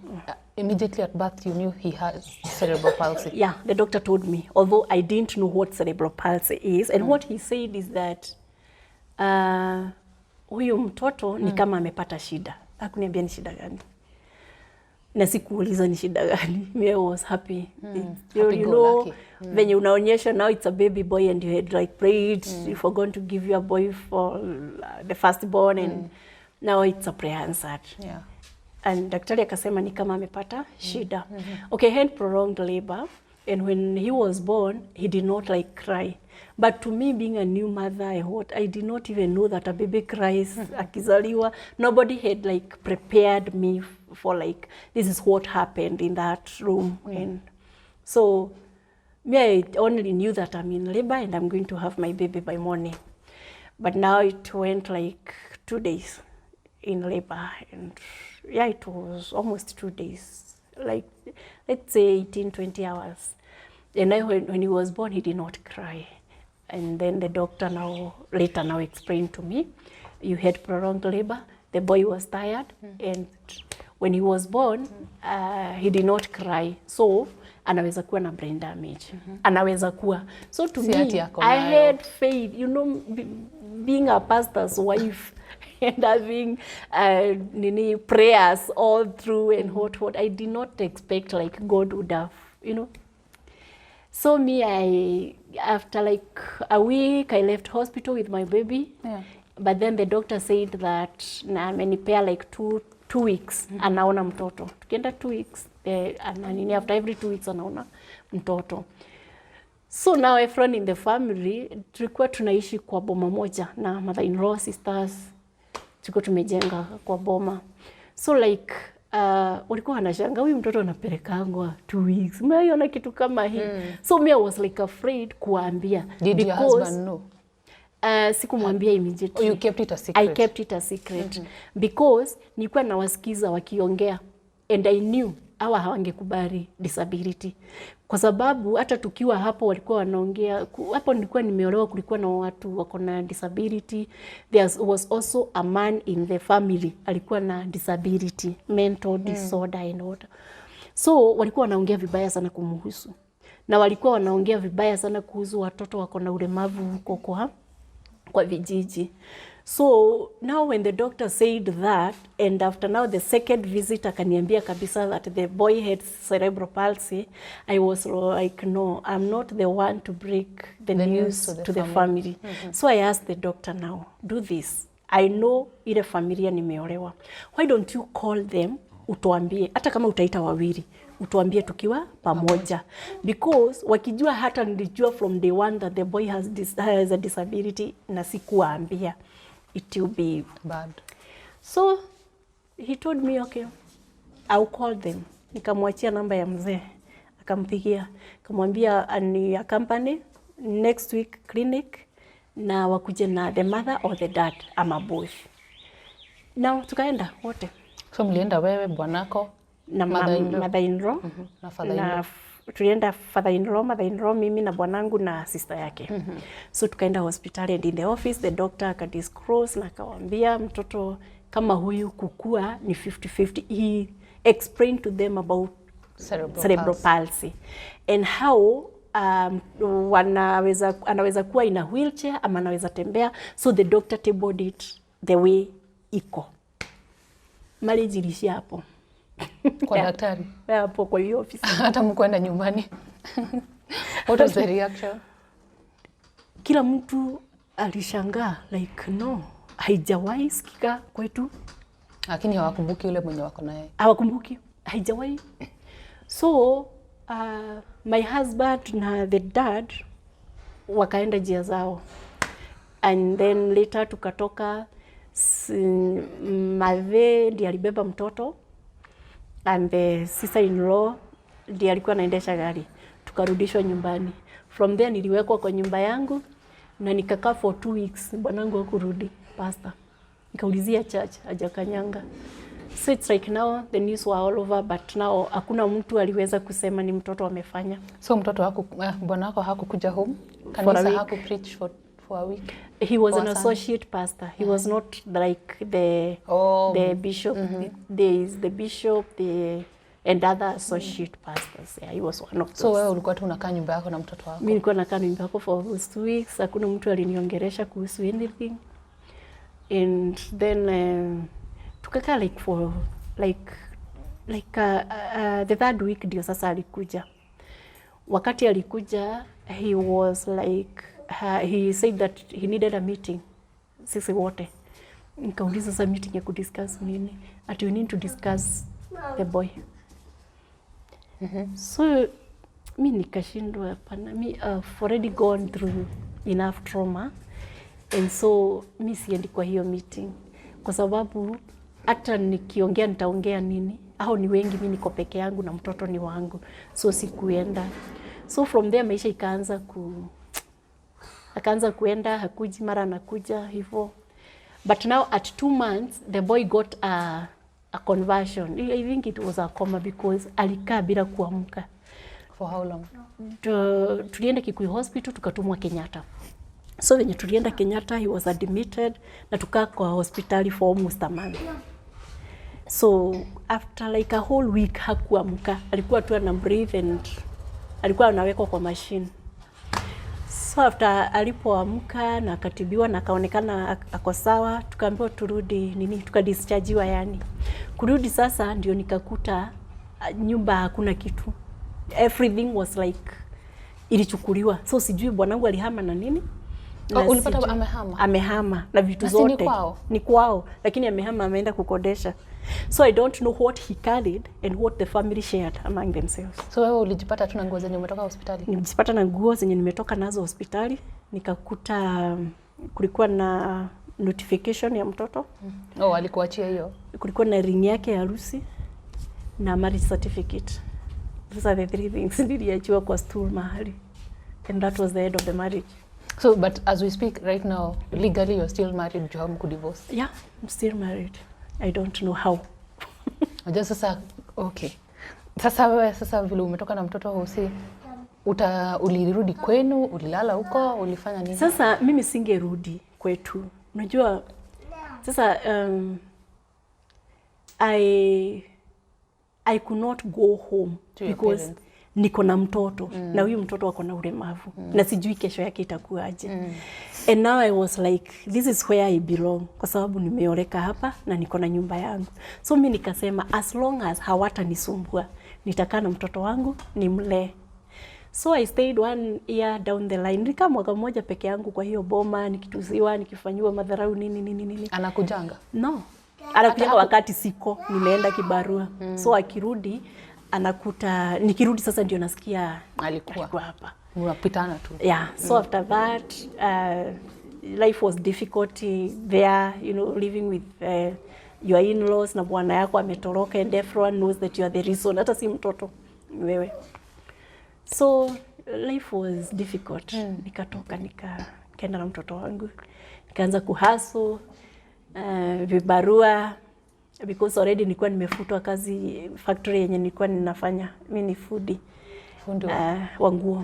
immediately at birth you knew he has cerebral palsy? Yeah, the doctor told me, although I didn't know what cerebral palsy is. And what he said is that huyu mtoto ni kama amepata shida. Hakuniambia ni shida gani. Na sikuuliza ni shida gani. I was happy. You know, venye unaonyesha now it's a baby boy and you had like prayed, you forgot to give your boy for the firstborn and now it's a prayer answered. And daktari akasema ni kama amepata shida. Okay, he had prolonged labor and when he was born, he did not like cry. But to me, being a new mother, I did not even know that a baby cries akizaliwa. Nobody had like prepared me for like, this is what happened in that room. And so me, I only knew that I'm in labor and I'm going to have my baby by morning. But now it went like 2 days in labor. And yeah, it was almost 2 days, like let's say 18, 20 hours. And I, when he was born, he did not cry. And then the doctor later explained to me, you had prolonged labor, the boy was tired, and when he was born, he did not cry. So, anaweza kuwa na brain damage. Anaweza kuwa. So to me, I had faith, you know, being a pastor's wife and having prayers all through and what, I did not expect like God would have, you know. So me, after like a week, I left hospital with my baby. But then the doctor said that na amenipea like two weeks, anaona mtoto. Tukienda 2 weeks, after every 2 weeks anaona mtoto. So now everyone in the family, tulikuwa tunaishi kwa boma moja na mother-in-law, sisters, tulikuwa tumejenga kwa boma. So like, walikuwa wanashanga huyu mtoto anapelekangwa 2 weeks. Umeona kitu kama hii. So me, I was like afraid kuambia. Did your husband know? Sikumwambia immediately. Oh, you kept it a secret? I kept it a secret. Because nilikuwa nawasikiza wakiongea and I knew hawa hawangekubali disability, kwa sababu hata tukiwa hapo walikuwa wanaongea hapo, nilikuwa nimeolewa, kulikuwa na watu wako na disability. There was also a man in the family alikuwa na disability, mental disorder and all. So walikuwa wanaongea vibaya sana kumhusu, na walikuwa wanaongea vibaya sana kuhusu watoto wako na ulemavu huko kwa vijiji. So now when the doctor said that, and after now the second visit akaniambia kabisa that the boy had cerebral palsy, I was like, no, I'm not the one to break the news to the family. So I asked the doctor, now do this, I know ile familia nimeolewa, why don't you call them, utuambie hata kama utaita wawili, utuambie tukiwa pamoja, because wakijua hata nilijua from day one that the boy has a disability na sikuwaambia, it will be bad. So he told me, okay, I'll call them. Nikamwachia namba ya mzee, akampigia, akamwambia ani accompany next week clinic na wakuje na the mother or the dad ama both. Now tukaenda wote. So mlienda wewe, bwanako na mother-in-law na father-in-law. Tulienda father-in-law, mother-in-law, mimi na bwanangu na sister yake. So tukaenda hospitali, and in the office the doctor akadisclose na akawaambia mtoto kama huyu kukua ni 50-50. He explained to them about cerebral palsy and how anaweza kuwa in a wheelchair ama anaweza tembea. So the doctor tabled it the way iko. Marriage ilishia hapo. Kwa daktari? Hapo kwa hiyo office. Hata mkwenda nyumbani. What was the reaction? Kila mtu alishangaa, like no, haijawahi sikika kwetu. Lakini hawakumbuki yule mwenye wako naye. Hawakumbuki, haijawahi. So my husband na the dad wakaenda njia zao, and then later tukatoka, Mave ndiye alibeba mtoto and the sister-in-law ndiye alikuwa anaendesha gari. Tukarudishwa nyumbani. From there niliwekwa kwa nyumba yangu na nikakaa for 2 weeks. Bwanangu hakurudi pastor. Nikaulizia church, hajakanyanga. So it's like now the news were all over, but now hakuna mtu aliweza kusema ni mtoto amefanya. So mtoto bwanako hakukuja home? Kanisa hakupreach for a week? He was an associate pastor. He was not like the bishop. There is the bishop, and other associate pastors. Yeah, he was one of those. So wewe ulikuwa tu unakaa nyumba yako na mtoto wako? Mimi nilikuwa nakaa nyumba yako for 2 weeks. Hakuna mtu aliniongelesha kuhusu anything. And then tukakaa like for the third week ndio sasa alikuja. Wakati alikuja, he was like he said that he needed a meeting. Sisi wote. Nikauliza sasa meeting ya kudiscuss nini? Ati we need to discuss the boy. So mi nikashindwa, hapana, mi already gone through enough trauma, and so mi siendi kwa hiyo meeting kwa sababu hata nikiongea nitaongea nini? Hao ni wengi, mi niko peke yangu na mtoto ni wangu, so sikuenda. So from there maisha akaanza kuenda, hakuji, mara anakuja hivyo. But now at 2 months the boy got a conversion. I think it was a coma because alikaa bila kuamka. For how long? Tulienda Kikuyu Hospital, tukatumwa Kenyatta. So when tulienda Kenyatta, he was admitted na tukaa kwa hospitali for almost a month. So after like a whole week hakuamka. Alikuwa tu ana breathe and alikuwa anawekwa kwa machine. So after alipoamka na akatibiwa na akaonekana ako sawa, tukaambiwa turudi tukadischargiwa yani. Kurudi sasa ndio nikakuta nyumba hakuna kitu. Everything was like ilichukuliwa. So sijui bwanangu alihama na nini? Ulipata amehama? Amehama na vitu zote. Ni kwao, lakini amehama, ameenda kukodesha. So I don't know what he carried and what the family shared among themselves. So wewe ulijipata tu na nguo zenye umetoka hospitali? Nilijipata na nguo zenye nimetoka nazo hospitali. Nikakuta kulikuwa na notification ya mtoto. Alikuachia hiyo? Kulikuwa na ring yake ya harusi na marriage certificate. Those are the 3 things niliachiwa kwa stool mahali. And that was the end of the marriage. So, but as we speak right now, legally you're still married, you haven't divorced? Yeah, I'm still married. I don't know how. Just okay. Sasa wewe sasa vile umetoka na mtoto Hosi, ulirudi kwenu, ulilala huko, ulifanya nini? Sasa mimi singerudi kwetu. Unajua sasa I could not go home because niko na mtoto na huyu mtoto wako na ulemavu na sijui kesho yake itakuwaje. And now I was like, this is where I belong, kwa sababu nimeoleka hapa na niko na nyumba yangu. So mimi nikasema as long as hawatanisumbua, nitakaa na mtoto wangu nimlee. So I stayed 1 year down the line. Nika mwaka mmoja peke yangu kwa hiyo boma, nikituziwa, nikifanyiwa madharau nini. Anakujanga? No. Anakuja wakati siko, nimeenda kibarua. So akirudi anakuta, nikirudi sasa ndio nasikia alikuwa hapa. Unapitana tu. Yeah, so after that life was difficult there, you know, living with your in-laws na bwana yako ametoroka and everyone knows that you are the reason, hata si mtoto wewe. So life was difficult. Nikatoka nikaenda na mtoto wangu. Nikaanza kuhustle vibarua because already nilikuwa nimefutwa kazi factory yenye nilikuwa ninafanya. Mimi ni fundi wa nguo.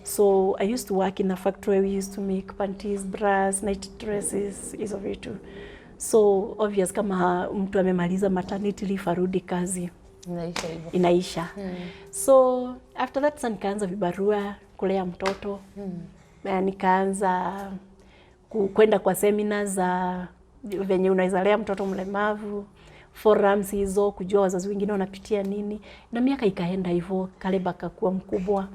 So I used to work in a factory. We used to make panties, bras, night dresses, hizo vitu. So obvious kama mtu amemaliza maternity leave arudi kazi inaisha. So after that nikaanza vibarua, kulea mtoto. Nikaanza kwenda kwa seminars za venye unaweza lea mtoto mlemavu, forums hizo, kujua wazazi wengine wanapitia nini. Na miaka ikaenda hivyo, Kaleba akakuwa mkubwa.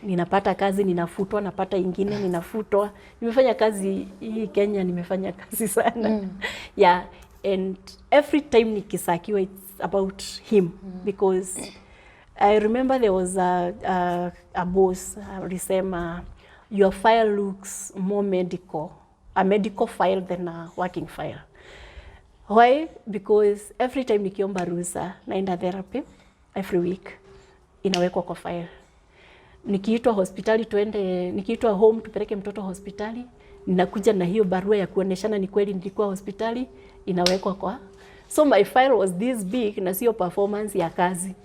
Ninapata kazi, ninafutwa, napata ingine, ninafutwa. Nimefanya kazi hii Kenya, nimefanya kazi sana. Yeah, and every time nikisakiwa it's about him because I remember there was a boss alisema your file looks more medical, a medical file than a working file. Why? Because every time nikiomba ruhusa naenda therapy every week inawekwa kwa file. Nikiitwa hospitali tuende, nikiitwa home tupeleke mtoto hospitali, ninakuja na hiyo barua ya kuoneshana ni kweli nilikuwa hospitali, inawekwa kwa. So my file was this big na sio performance ya kazi.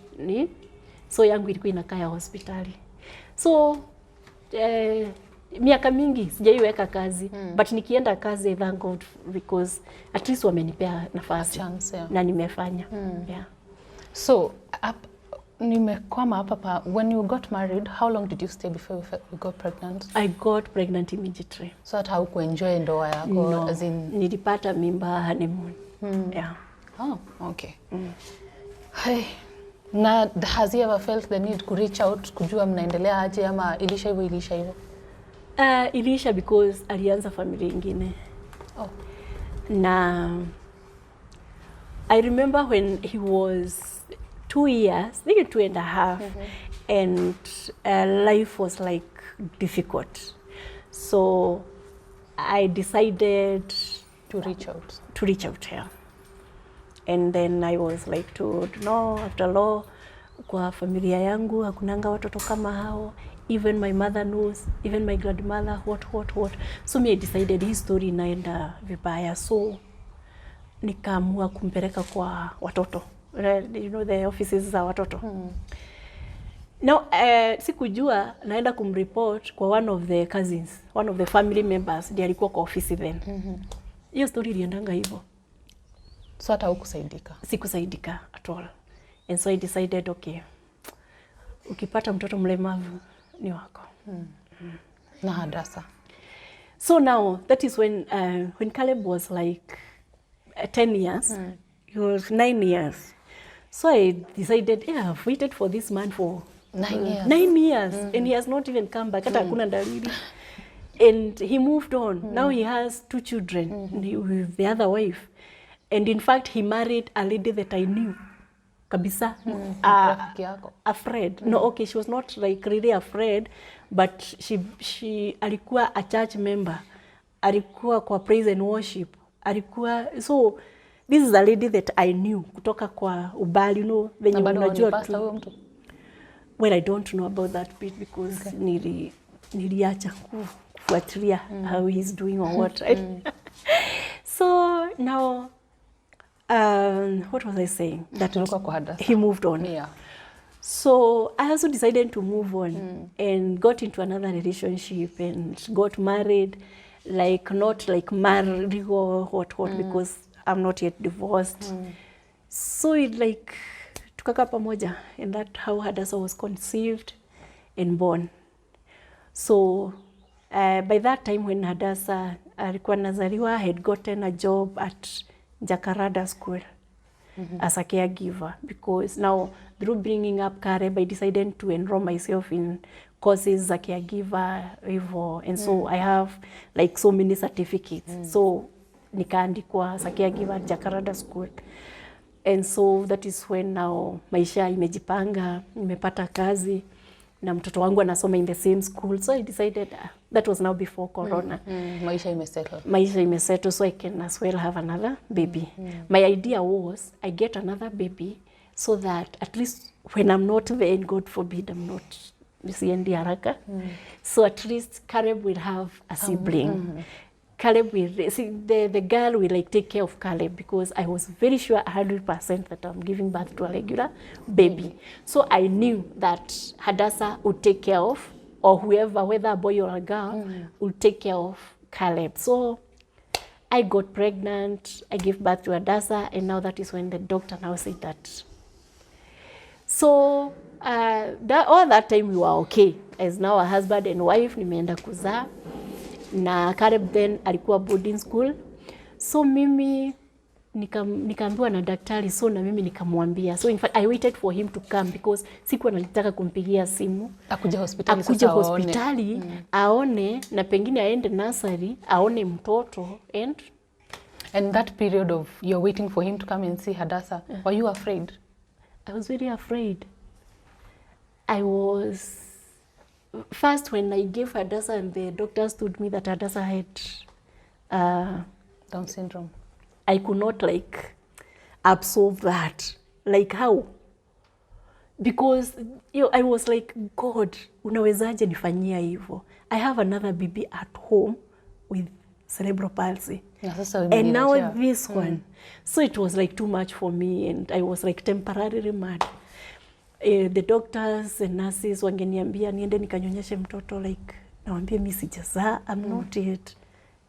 So yangu ilikuwa inakaa ya hospitali. So miaka mingi sijaiweka kazi, but nikienda kazi I thank God because at least wamenipea nafasi na nimefanya. Yeah. So nimekwama hapa when you got married, how long did you stay before you got pregnant? I got pregnant immediately. So hata haukuenjoy ndoa yako? No, as in nilipata mimba honeymoon. Yeah. Oh, okay. Hey. Na has he ever felt the need to reach out kujua mnaendelea aje ama ilisha hivyo? Ilisha because alianza familia ingine. Oh. Na I remember when he was 2 years, maybe 2.5, and life was like difficult. So I decided to reach out. Yeah. And then I was like told, no, after all, kwa familia yangu hakunanga watoto kama hao. Even my mother knows, even my grandmother, what. So me I decided his story inaenda vibaya. So nikaamua kumpeleka kwa watoto. You know the offices za watoto. Now, sikujua naenda kumreport kwa one of the cousins, one of the family members, ndiye alikuwa kwa ofisi then. Hiyo story iliendanga hivyo. So hata hukusaidika? Sikusaidika at all. And so I decided, okay, ukipata mtoto mlemavu ni wako. Na Hadasa. So now, that is when Caleb was like 10 years, he was 9 years. So I decided, yeah, I've waited for this man for 9 years. 9 years, and he has not even come back. Hata hakuna dalili. And he moved on. Now he has 2 children with the other wife. And in fact, he married a lady that I knew. Kabisa. Afraid. No, okay, she was not like really afraid, but she alikuwa a church member. Alikuwa kwa praise and worship. Alikuwa, so this is a lady that I knew kutoka kwa ubali, you know, venye unajua tu. Well, I don't know about that bit because niliacha kufuatilia how he's doing or what, right? So now, what was I saying? That kwa Hadasa. He moved on. Yeah. So I also decided to move on and got into another relationship and got married, like not like married or what, because I'm not yet divorced. So it like tukaka pamoja, and that how Hadassah was conceived and born. So by that time when Hadassah alikuwa nazaliwa, I had gotten a job at Jacaranda School as a caregiver, because now through bringing up Caleb, I decided to enroll myself in courses as a caregiver, and so I have like so many certificates. So nikaandikwa as a caregiver at Jacaranda School. And so that is when now maisha imejipanga, nimepata kazi na mtoto wangu anasoma in the same school. So I decided that was now before Corona. Maisha imesettle. Maisha imesettle, so I can as well have another baby. My idea was I get another baby so that at least when I'm not there, and God forbid I'm not siendi haraka, so at least Caleb will have a sibling. Caleb will, see, the girl will like take care of Caleb, because I was very sure 100% that I'm giving birth to a regular baby. So I knew that Hadassah would take care of, or whoever, whether a boy or a girl, would take care of Caleb. So I got pregnant, I gave birth to Hadassah, and now that is when the doctor now said that. So all that time we were okay. As now a husband and wife, nimeenda kuzaa. Na Caleb then alikuwa boarding school. So mimi nikaambiwa na daktari, so na mimi nikamwambia. So in fact I waited for him to come, because sikuwa nalitaka kumpigia simu. Akuja hospitali sasa hospitali aone na pengine aende nursery aone mtoto. And that period of you're waiting for him to come and see Hadassah, were you afraid? I was very afraid. I was first when I gave Hadassah and the doctors told me that Hadassah had Down syndrome. I could not like absorb that. Like how? Because I was like, God, unawezaje nifanyia hivyo? I have another baby at home with cerebral palsy. And now this one. So it was like too much for me, and I was like temporarily mad. The doctors and nurses wangeniambia niende nikanyonyeshe mtoto, like nawambia mimi sijazaa, I'm not yet.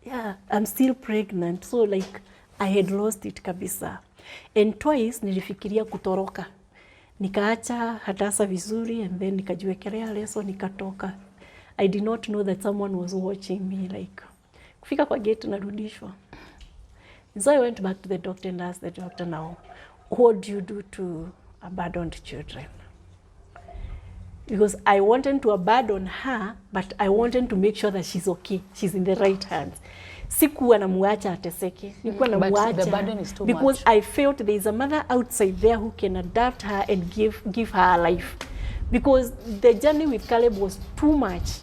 Yeah, I'm still pregnant. So like I had lost it kabisa. And twice nilifikiria kutoroka. Nikaacha Hadassah vizuri, and then nikajiwekelea leso nikatoka. I did not know that someone was watching me, like kufika kwa gate narudishwa. So I went back to the doctor and asked the doctor, now, what do you do to abandoned children? Because I wanted to abandon her, but I wanted to make sure that she's okay, she's in the right hands. Sikuwa namuacha ateseke, nilikuwa namuacha because I felt there is a mother outside there who can adapt her and give her a life. Because the journey with Caleb was too much.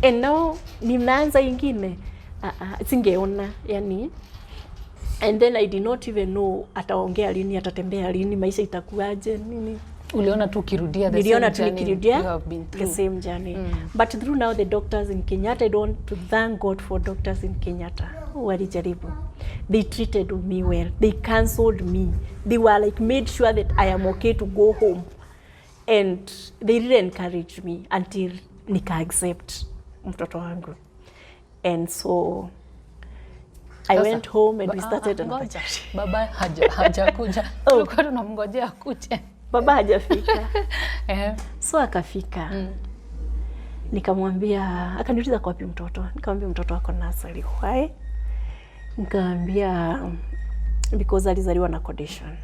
And now ninaanza ingine, singeona yani. And then I did not even know ataongea lini, atatembea lini, maisha itakuaje nini. Uliona tu kirudia the same journey you have been through. The same journey. But through now the doctors in Kenyatta, I want to thank God for doctors in Kenyatta. Walijaribu. They treated me well. They cancelled me. They were like made sure that I am okay to go home. And they really encouraged me until nika accept mtoto wangu. And so I went home and we started another journey. Baba hajakuja. Tulikuwa tunamngojea akuje. Baba hajafika. So akafika. Nikamwambia, akaniuliza kwa wapi mtoto. Nikamwambia mtoto wako nursery. Why? Nikamwambia because alizaliwa na condition.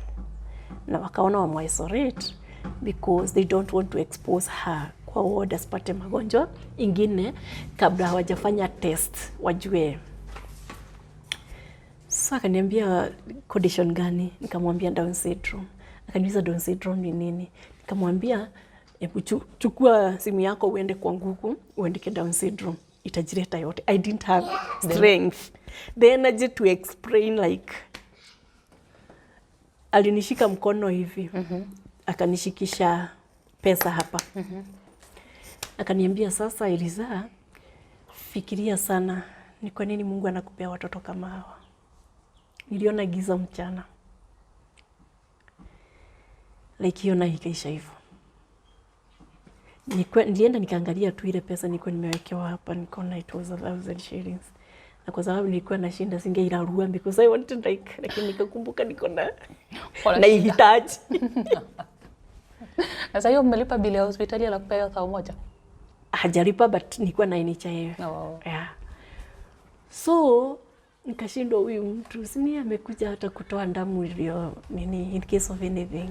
Na wakaona wamwisolate because they don't want to expose her kwa ward asipate magonjwa ingine kabla hawajafanya test wajue. So akaniambia condition gani? Nikamwambia Down syndrome. Akaniuliza Down syndrome ni nini? Nikamwambia hebu chukua simu yako uende kwa Google uandike Down syndrome, itajileta yote. I didn't have strength, the energy to explain. Like alinishika mkono hivi, akanishikisha pesa hapa, akaniambia sasa Eliza, fikiria sana, ni kwa nini Mungu anakupea watoto kama hawa. Niliona giza mchana. Like hiyo na ikaisha hivyo. nilienda nikaangalia tu ile pesa nilikuwa nimewekewa hapa, nikaona it was 1,000 shillings. Na kwa sababu nilikuwa nashinda singeirarua because I wanted like, lakini nikakumbuka niko na hitaji. Sasa hiyo mmelipa bili ya hospitali ala kupea 1,000? Hajalipa but nilikuwa na NHIF. Yeah. So nikashindwa huyu mtu sini amekuja hata kutoa damu ilio nini in case of anything.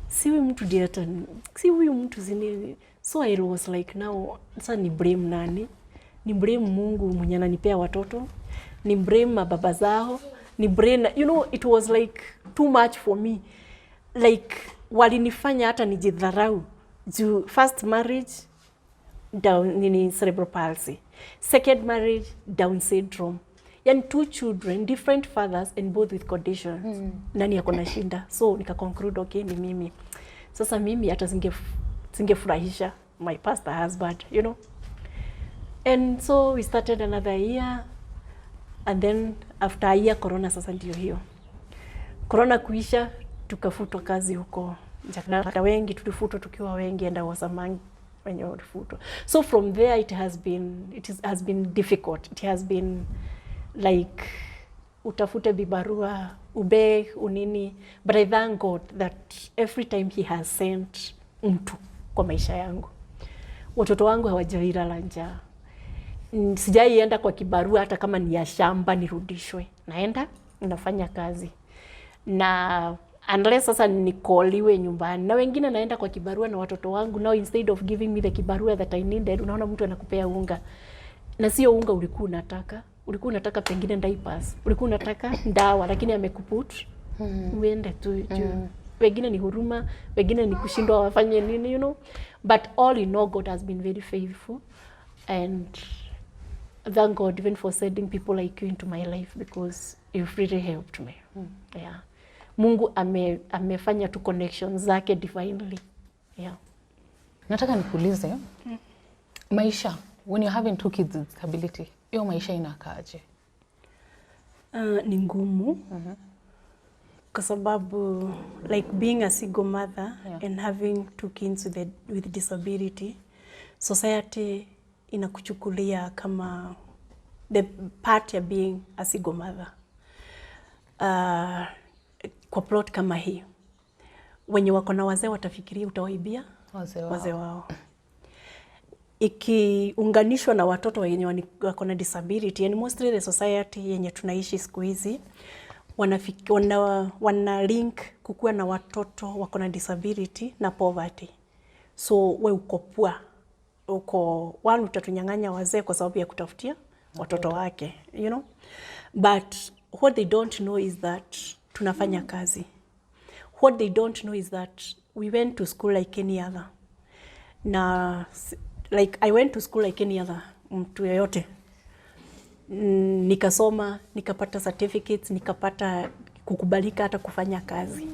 Si huyu mtu ndiye hata si huyu mtu sini. So I was like now sasa ni blame nani? Ni blame Mungu mwenye ananipea watoto, ni blame mababa zao, ni blame, you know, it was like too much for me. Like walinifanya hata nijidharau. First marriage down nini cerebral palsy, second marriage Down syndrome. Yani 2 children, different fathers and both with conditions. Nani yako na shinda? So nika conclude okay ni mimi. Sasa mimi hata singefurahisha my past husband, you know. And so we started another year, and then after a year corona sasa ndio hiyo. Corona kuisha tukafutwa kazi huko. Hata wengi tulifutwa tukiwa wengi and I was among wenye walifutwa. So from there it has been difficult. It has been like utafute bibarua, ubeg, unini, but I thank God that every time he has sent mtu kwa maisha yangu. Watoto wangu hawajailala njaa. Sijaienda kwa kibarua hata kama ni ya shamba nirudishwe. Naenda, nafanya kazi. Na unless sasa nikoliwe nyumbani. Na wengine naenda kwa kibarua na watoto wangu. Now instead of giving me the kibarua that I needed, unaona mtu anakupea unga. Na sio unga ulikuwa unataka. Ulikuwa unataka pengine diapers. Ulikuwa unataka dawa lakini amekuput. Uende tu. Wengine ni huruma, wengine ni kushindwa wafanye nini, you know. But all in all, God has been very faithful. And thank God even for sending people like you into my life because you've really helped me. Yeah. Mungu amefanya tu connections zake divinely. Yeah. Nataka nikuulize, maisha, when you're having 2 kids with disability, hiyo maisha inakaaje? Ni ngumu. Kwa sababu like being a single mother and having 2 kids with disability, society inakuchukulia kama the part ya being a single mother. Kwa plot kama hii, wenye wako na wazee watafikiria utawaibia wazee wao. Ikiunganishwa na watoto wenye wako na disability, and mostly the society yenye tunaishi siku hizi wana link kukua na watoto wako na disability na poverty. So we ukopua one utatunyang'anya wazee kwa sababu ya kutafutia watoto wake, you know. But what they don't know is that tunafanya kazi. What they don't know is that we went to school like any other. Na like I went to school like any other mtu yoyote. Nikasoma, nikapata certificates, nikapata kukubalika hata kufanya kazi.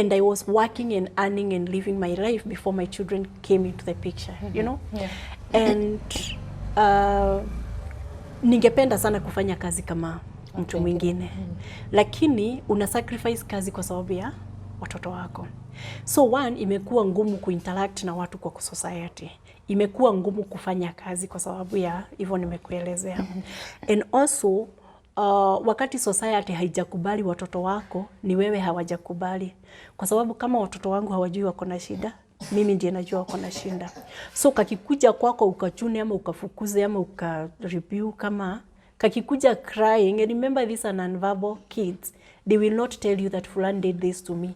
And I was working and earning and living my life before my children came into the picture, you know? Yeah. And ningependa sana kufanya kazi kama mtu mwingine. Lakini una sacrifice kazi kwa sababu ya watoto wako. So one, imekuwa ngumu kuinteract na watu kwa society. Imekuwa ngumu kufanya kazi kwa sababu ya hivyo nimekuelezea. And also wakati society haijakubali watoto wako, ni wewe hawajakubali. Kwa sababu kama watoto wangu hawajui wako na shida, mimi ndiye najua wako na shida. So kakikuja kwako ukachune ama ukafukuze ama ukareview kama kakikuja crying, and remember these are non-verbal kids, they will not tell you that fulani did this to me.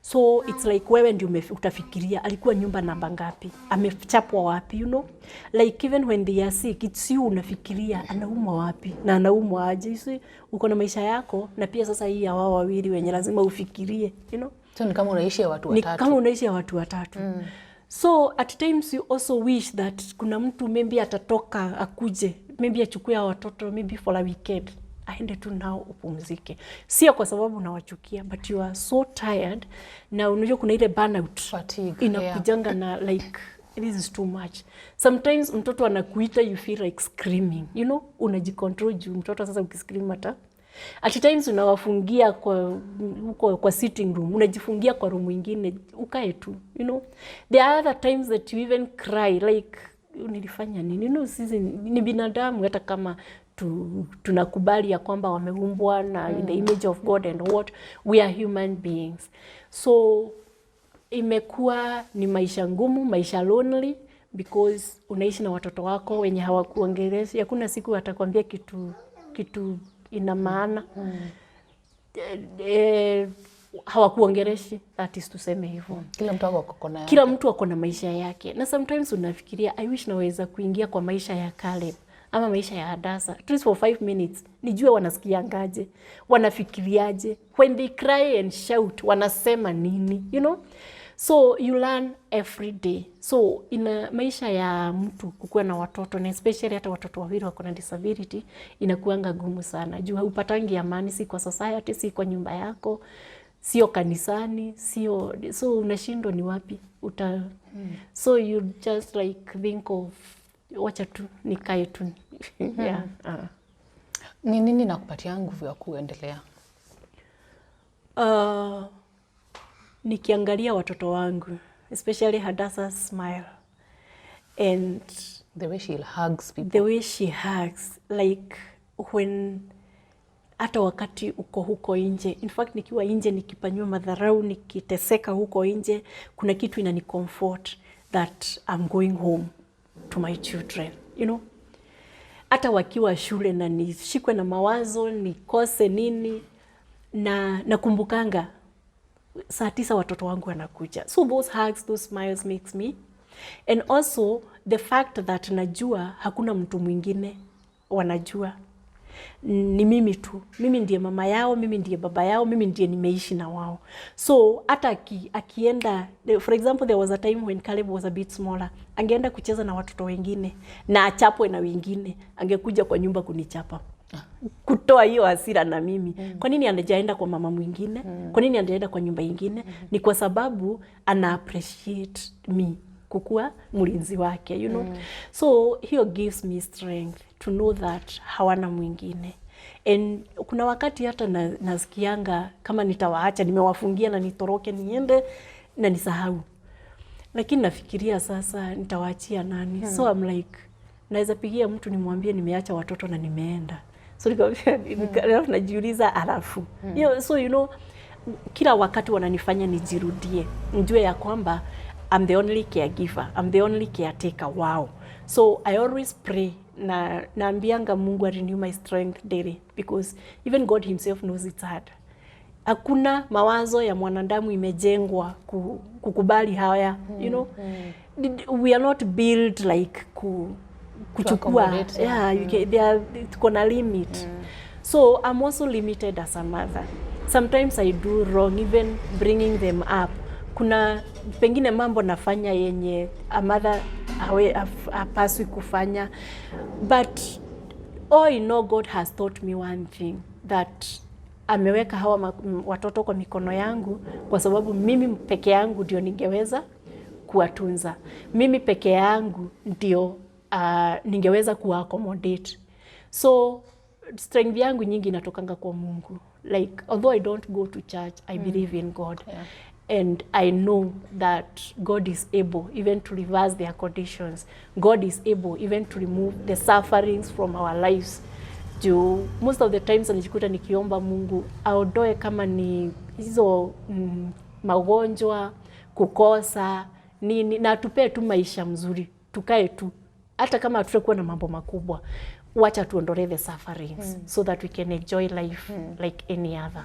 So it's like wewe ndio utafikiria alikuwa nyumba namba ngapi, amechapwa wapi, you know, like even when they are sick it's you unafikiria anaumwa wapi na anaumwa aje. So uko na maisha yako na pia sasa hii ya wao wawili wenye lazima ufikirie, you know. So ni kama unaishi watu watatu. Ni kama unaishi watu watatu. So at times you also wish that kuna mtu maybe atatoka akuje, maybe achukue watoto maybe for a weekend, aende tu nao upumzike. Sio kwa sababu unawachukia, but you are so tired na unajua kuna ile burnout, fatigue inakujanga na like this is too much. Sometimes mtoto anakuita you feel like screaming, you know, unajicontrol juu mtoto sasa ukiscream hata At times unawafungia kwa sitting room, unajifungia kwa room nyingine ukae tu, you know. There are other times that you even cry like nilifanya nini? You know, sisi ni binadamu, hata kama tunakubali ya kwamba wameumbwa na in the image of God and what, we are human beings. So imekuwa ni maisha ngumu, maisha lonely, because unaishi na watoto wako wenye hawakuongelesha. Hakuna siku atakwambia kitu ina maana. Hawakuongeleshi, that is tuseme hivyo. Kila mtu ako na maisha yake. Na sometimes unafikiria, I wish naweza kuingia kwa maisha ya Caleb ama maisha ya Hadasa, at least for 5 minutes, nijue wanasikiangaje, wanafikiriaje, when they cry and shout, wanasema nini, you know. So you learn every day. So ina maisha ya mtu kukuwa na watoto, na especially hata watoto wawili wako na disability, inakuanga gumu sana. Juu haupatangi amani, si kwa society, si kwa nyumba yako, sio kanisani, sio, so unashindwa ni wapi so you just like think of wacha tu nikae tu. Yeah. Ni nini nakupatia nguvu ya kuendelea? Nikiangalia watoto wangu, especially Hadasa's smile and the way she hugs people. The way she hugs, like when hata wakati uko huko nje, in fact nikiwa nje nikipanywa madharau, nikiteseka huko nje, kuna kitu inani comfort that I'm going home to my children, you know. Hata wakiwa shule na nishikwe na mawazo, nikose nini, na nakumbukanga saa 9 watoto wangu wanakuja. So those hugs, those smiles makes me. And also the fact that najua hakuna mtu mwingine wanajua. Ni mimi tu. Mimi ndiye mama yao, mimi ndiye baba yao, mimi ndiye nimeishi na wao. So hata akienda, for example, there was a time when Caleb was a bit smaller. Angeenda kucheza na watoto wengine na achapwe na wengine, angekuja kwa nyumba kunichapa. Kutoa hiyo hasira na mimi. Kwa nini anajaenda kwa mama mwingine? Kwa nini anajaenda kwa nyumba nyingine? Ni kwa sababu ana appreciate me kukua mlinzi wake, you know. So hiyo gives me strength to know that hawana mwingine. And kuna wakati hata nasikianga kama nitawaacha, nimewafungia na nitoroke niende na nisahau. Lakini nafikiria sasa nitawaachia nani? So I'm like, naweza pigia mtu nimwambie nimeacha watoto na nimeenda. So najiuliza alafu. So you know, kila wakati wananifanya nijirudie. Njue ya kwamba I'm the only caregiver, I'm the only caretaker, wow. So I always pray na naambianga Mungu renew my strength daily, because even God himself knows it's hard. Hakuna mawazo ya mwanadamu imejengwa kukubali haya, you know. We are not built like kuchukua, tuko na limit. So I'm also limited as a mother. Sometimes I do wrong, even bringing them up. Kuna pengine mambo nafanya yenye a mother hapaswi kufanya. But all in all, God has taught me one thing, that ameweka hawa watoto kwa mikono yangu kwa sababu mimi peke yangu ndio ningeweza kuwatunza. Mimi peke yangu ndio ningeweza kuaccommodate. So strength yangu nyingi inatokanga kwa Mungu. Like, although I don't go to church, I believe in God. Yeah. And I know that God is able even to reverse their conditions. God is able even to remove the sufferings from our lives. Most of the times najikuta nikiomba Mungu aondoe kama ni hizo magonjwa, kukosa, nini, na tupee tu maisha mzuri. Tukae tu. Hata kama hatutakuwa na mambo makubwa, wacha tuondolee the sufferings so that we can enjoy life like any other.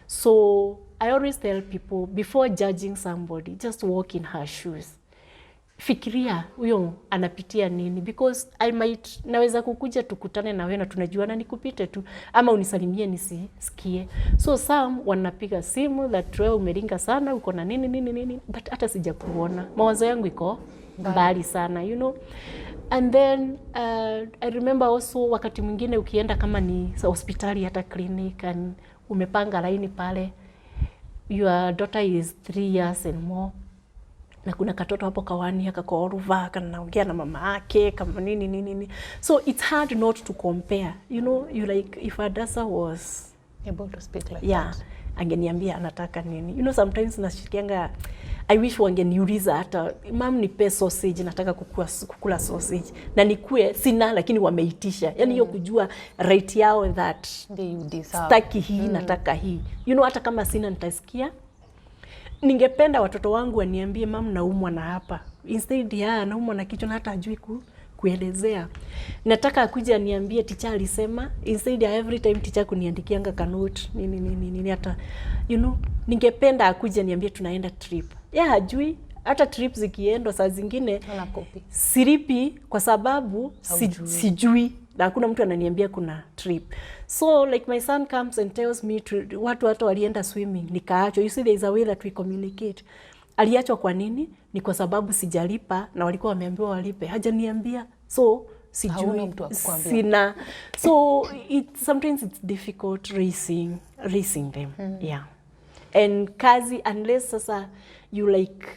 So I always tell people, before judging somebody, just walk in her shoes. Fikiria huyo anapitia nini, because naweza kukuja tukutane na wewe na tunajuana nikupite tu, ama unisalimie nisisikie. So some wanapiga simu that wewe umeringa sana, uko na nini, but hata sijakuona. Mawazo yangu iko mbali sana, you know. And then I remember also wakati mwingine ukienda kama ni hospitali hata clinic and umepanga laini pale, your daughter is 3 years and more, na kuna katoto hapo kawani kako oruva kanaongea na mama yake kama nini. So it's hard not to compare, you know. You like, if Hadasa was able to speak like Yeah, that. angeniambia anataka nini. You know, sometimes nashikianga, I wish wangeniuliza hata, mam nipe sausage, nataka kukula sausage. Na nikue, sina, lakini wameitisha. Yani hiyo kujua right yao that staki hii, nataka hii. You know, hata kama sina nitasikia. Ningependa watoto wangu waniambie, mam naumwa na hapa. Instead ya naumwa na kichwa na hata hajui kuelezea. Nataka akuje aniambie teacher alisema, instead ya every time teacher kuniandikianga kanote nini hata, you know, ningependa akuje aniambie tunaenda trip. Hajui hata trip zikienda saa zingine siripi kwa sababu sijui na hakuna mtu ananiambia kuna trip. So like my son comes and tells me watu walienda swimming, nikaachwa. You see, there is a way that we communicate. Aliachwa kwa nini? Ni kwa sababu sijalipa na walikuwa wameambiwa walipe. Hajaniambia. So sijui, sina. So sometimes it's difficult raising them. Yeah. And kazi, unless sasa you like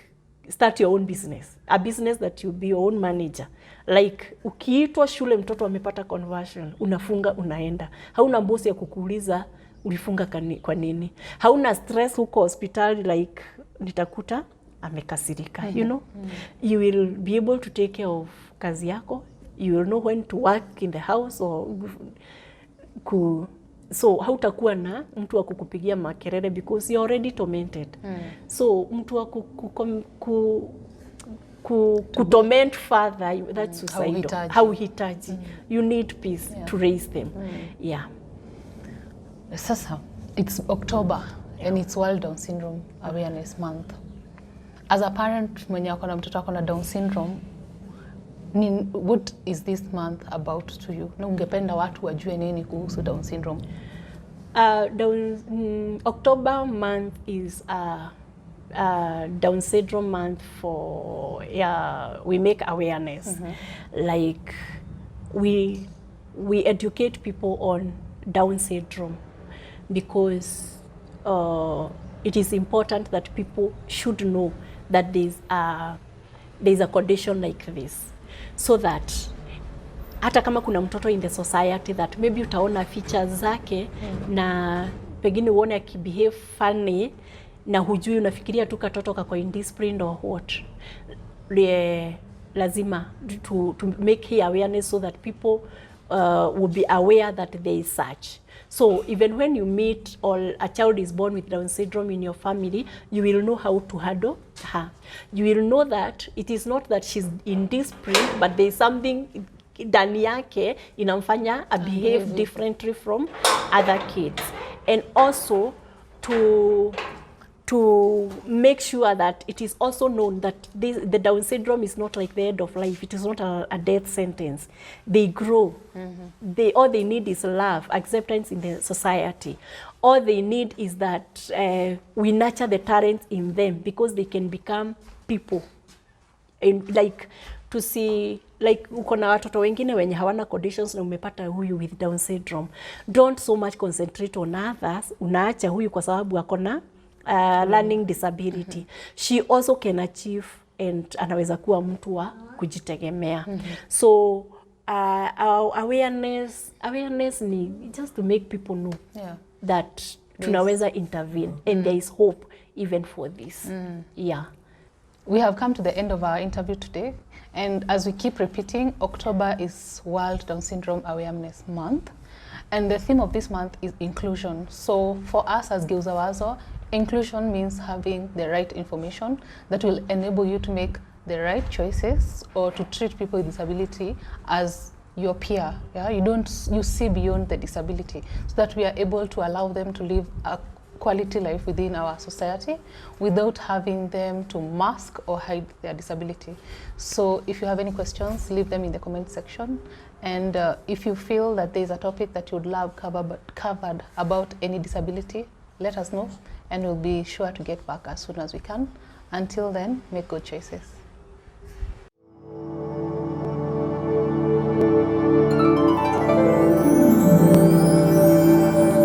start your own business, a business that you'll be your own manager. Like ukiitwa shule mtoto amepata conversion, unafunga unaenda. Hauna bosi ya kukuuliza ulifunga kwa nini. Hauna stress huko hospitali like nitakuta amekasirika. You know, you will be able to take care of kazi yako. You will know when to work in the house or so hautakuwa na mtu wa kukupigia makelele because you're already tormented. So mtu wa kutorment further, that's suicidal. Hauhitaji. You need peace to raise them. Yeah. Sasa, it's October and it's World Down Syndrome Awareness Month. As a parent, mwenye akona mtoto akona Down Syndrome, what is this month about to you? Na ungependa watu wajue nini kuhusu Down Syndrome? October month is Down Syndrome month for, we make awareness. Like we educate people on Down Syndrome because it is important that people should know that there's a condition like this, so that hata kama kuna mtoto in the society that maybe utaona features zake na pengine uone akibehave funny na hujui, unafikiria tu katoto kako indisciplined or what. Lazima to make here awareness so that people will be aware that there is such. So even when you meet or a child is born with Down syndrome in your family, you will know how to handle her. You will know that it is not that she's indisciplined, but there is something ndani yake inamfanya behave differently from other kids. And also to make sure that it is also known that the Down syndrome is not like the end of life. It is not a death sentence. They grow. All they need is love, acceptance in the society. All they need is that we nurture the talents in them because they can become people. And like to see, like uko na watoto wengine wenye hawana conditions na umepata huyu with Down syndrome. Don't so much concentrate on others. Unaacha huyu kwa sababu akona learning disability. She also can achieve and anaweza kuwa mtu wa kujitegemea. So our awareness ni just to make people know that tunaweza intervene and there is hope even for this. We have come to the end of our interview today, and as we keep repeating, October is World Down Syndrome Awareness Month, and the theme of this month is inclusion. So for us as Geuzawazo, inclusion means having the right information that will enable you to make the right choices or to treat people with disability as your peer. You see beyond the disability, so that we are able to allow them to live a quality life within our society without having them to mask or hide their disability. So if you have any questions, leave them in the comment section. And if you feel that there is a topic that you would love covered about any disability, let us know and we'll be sure to get back as soon as we can. Until then, make good choices.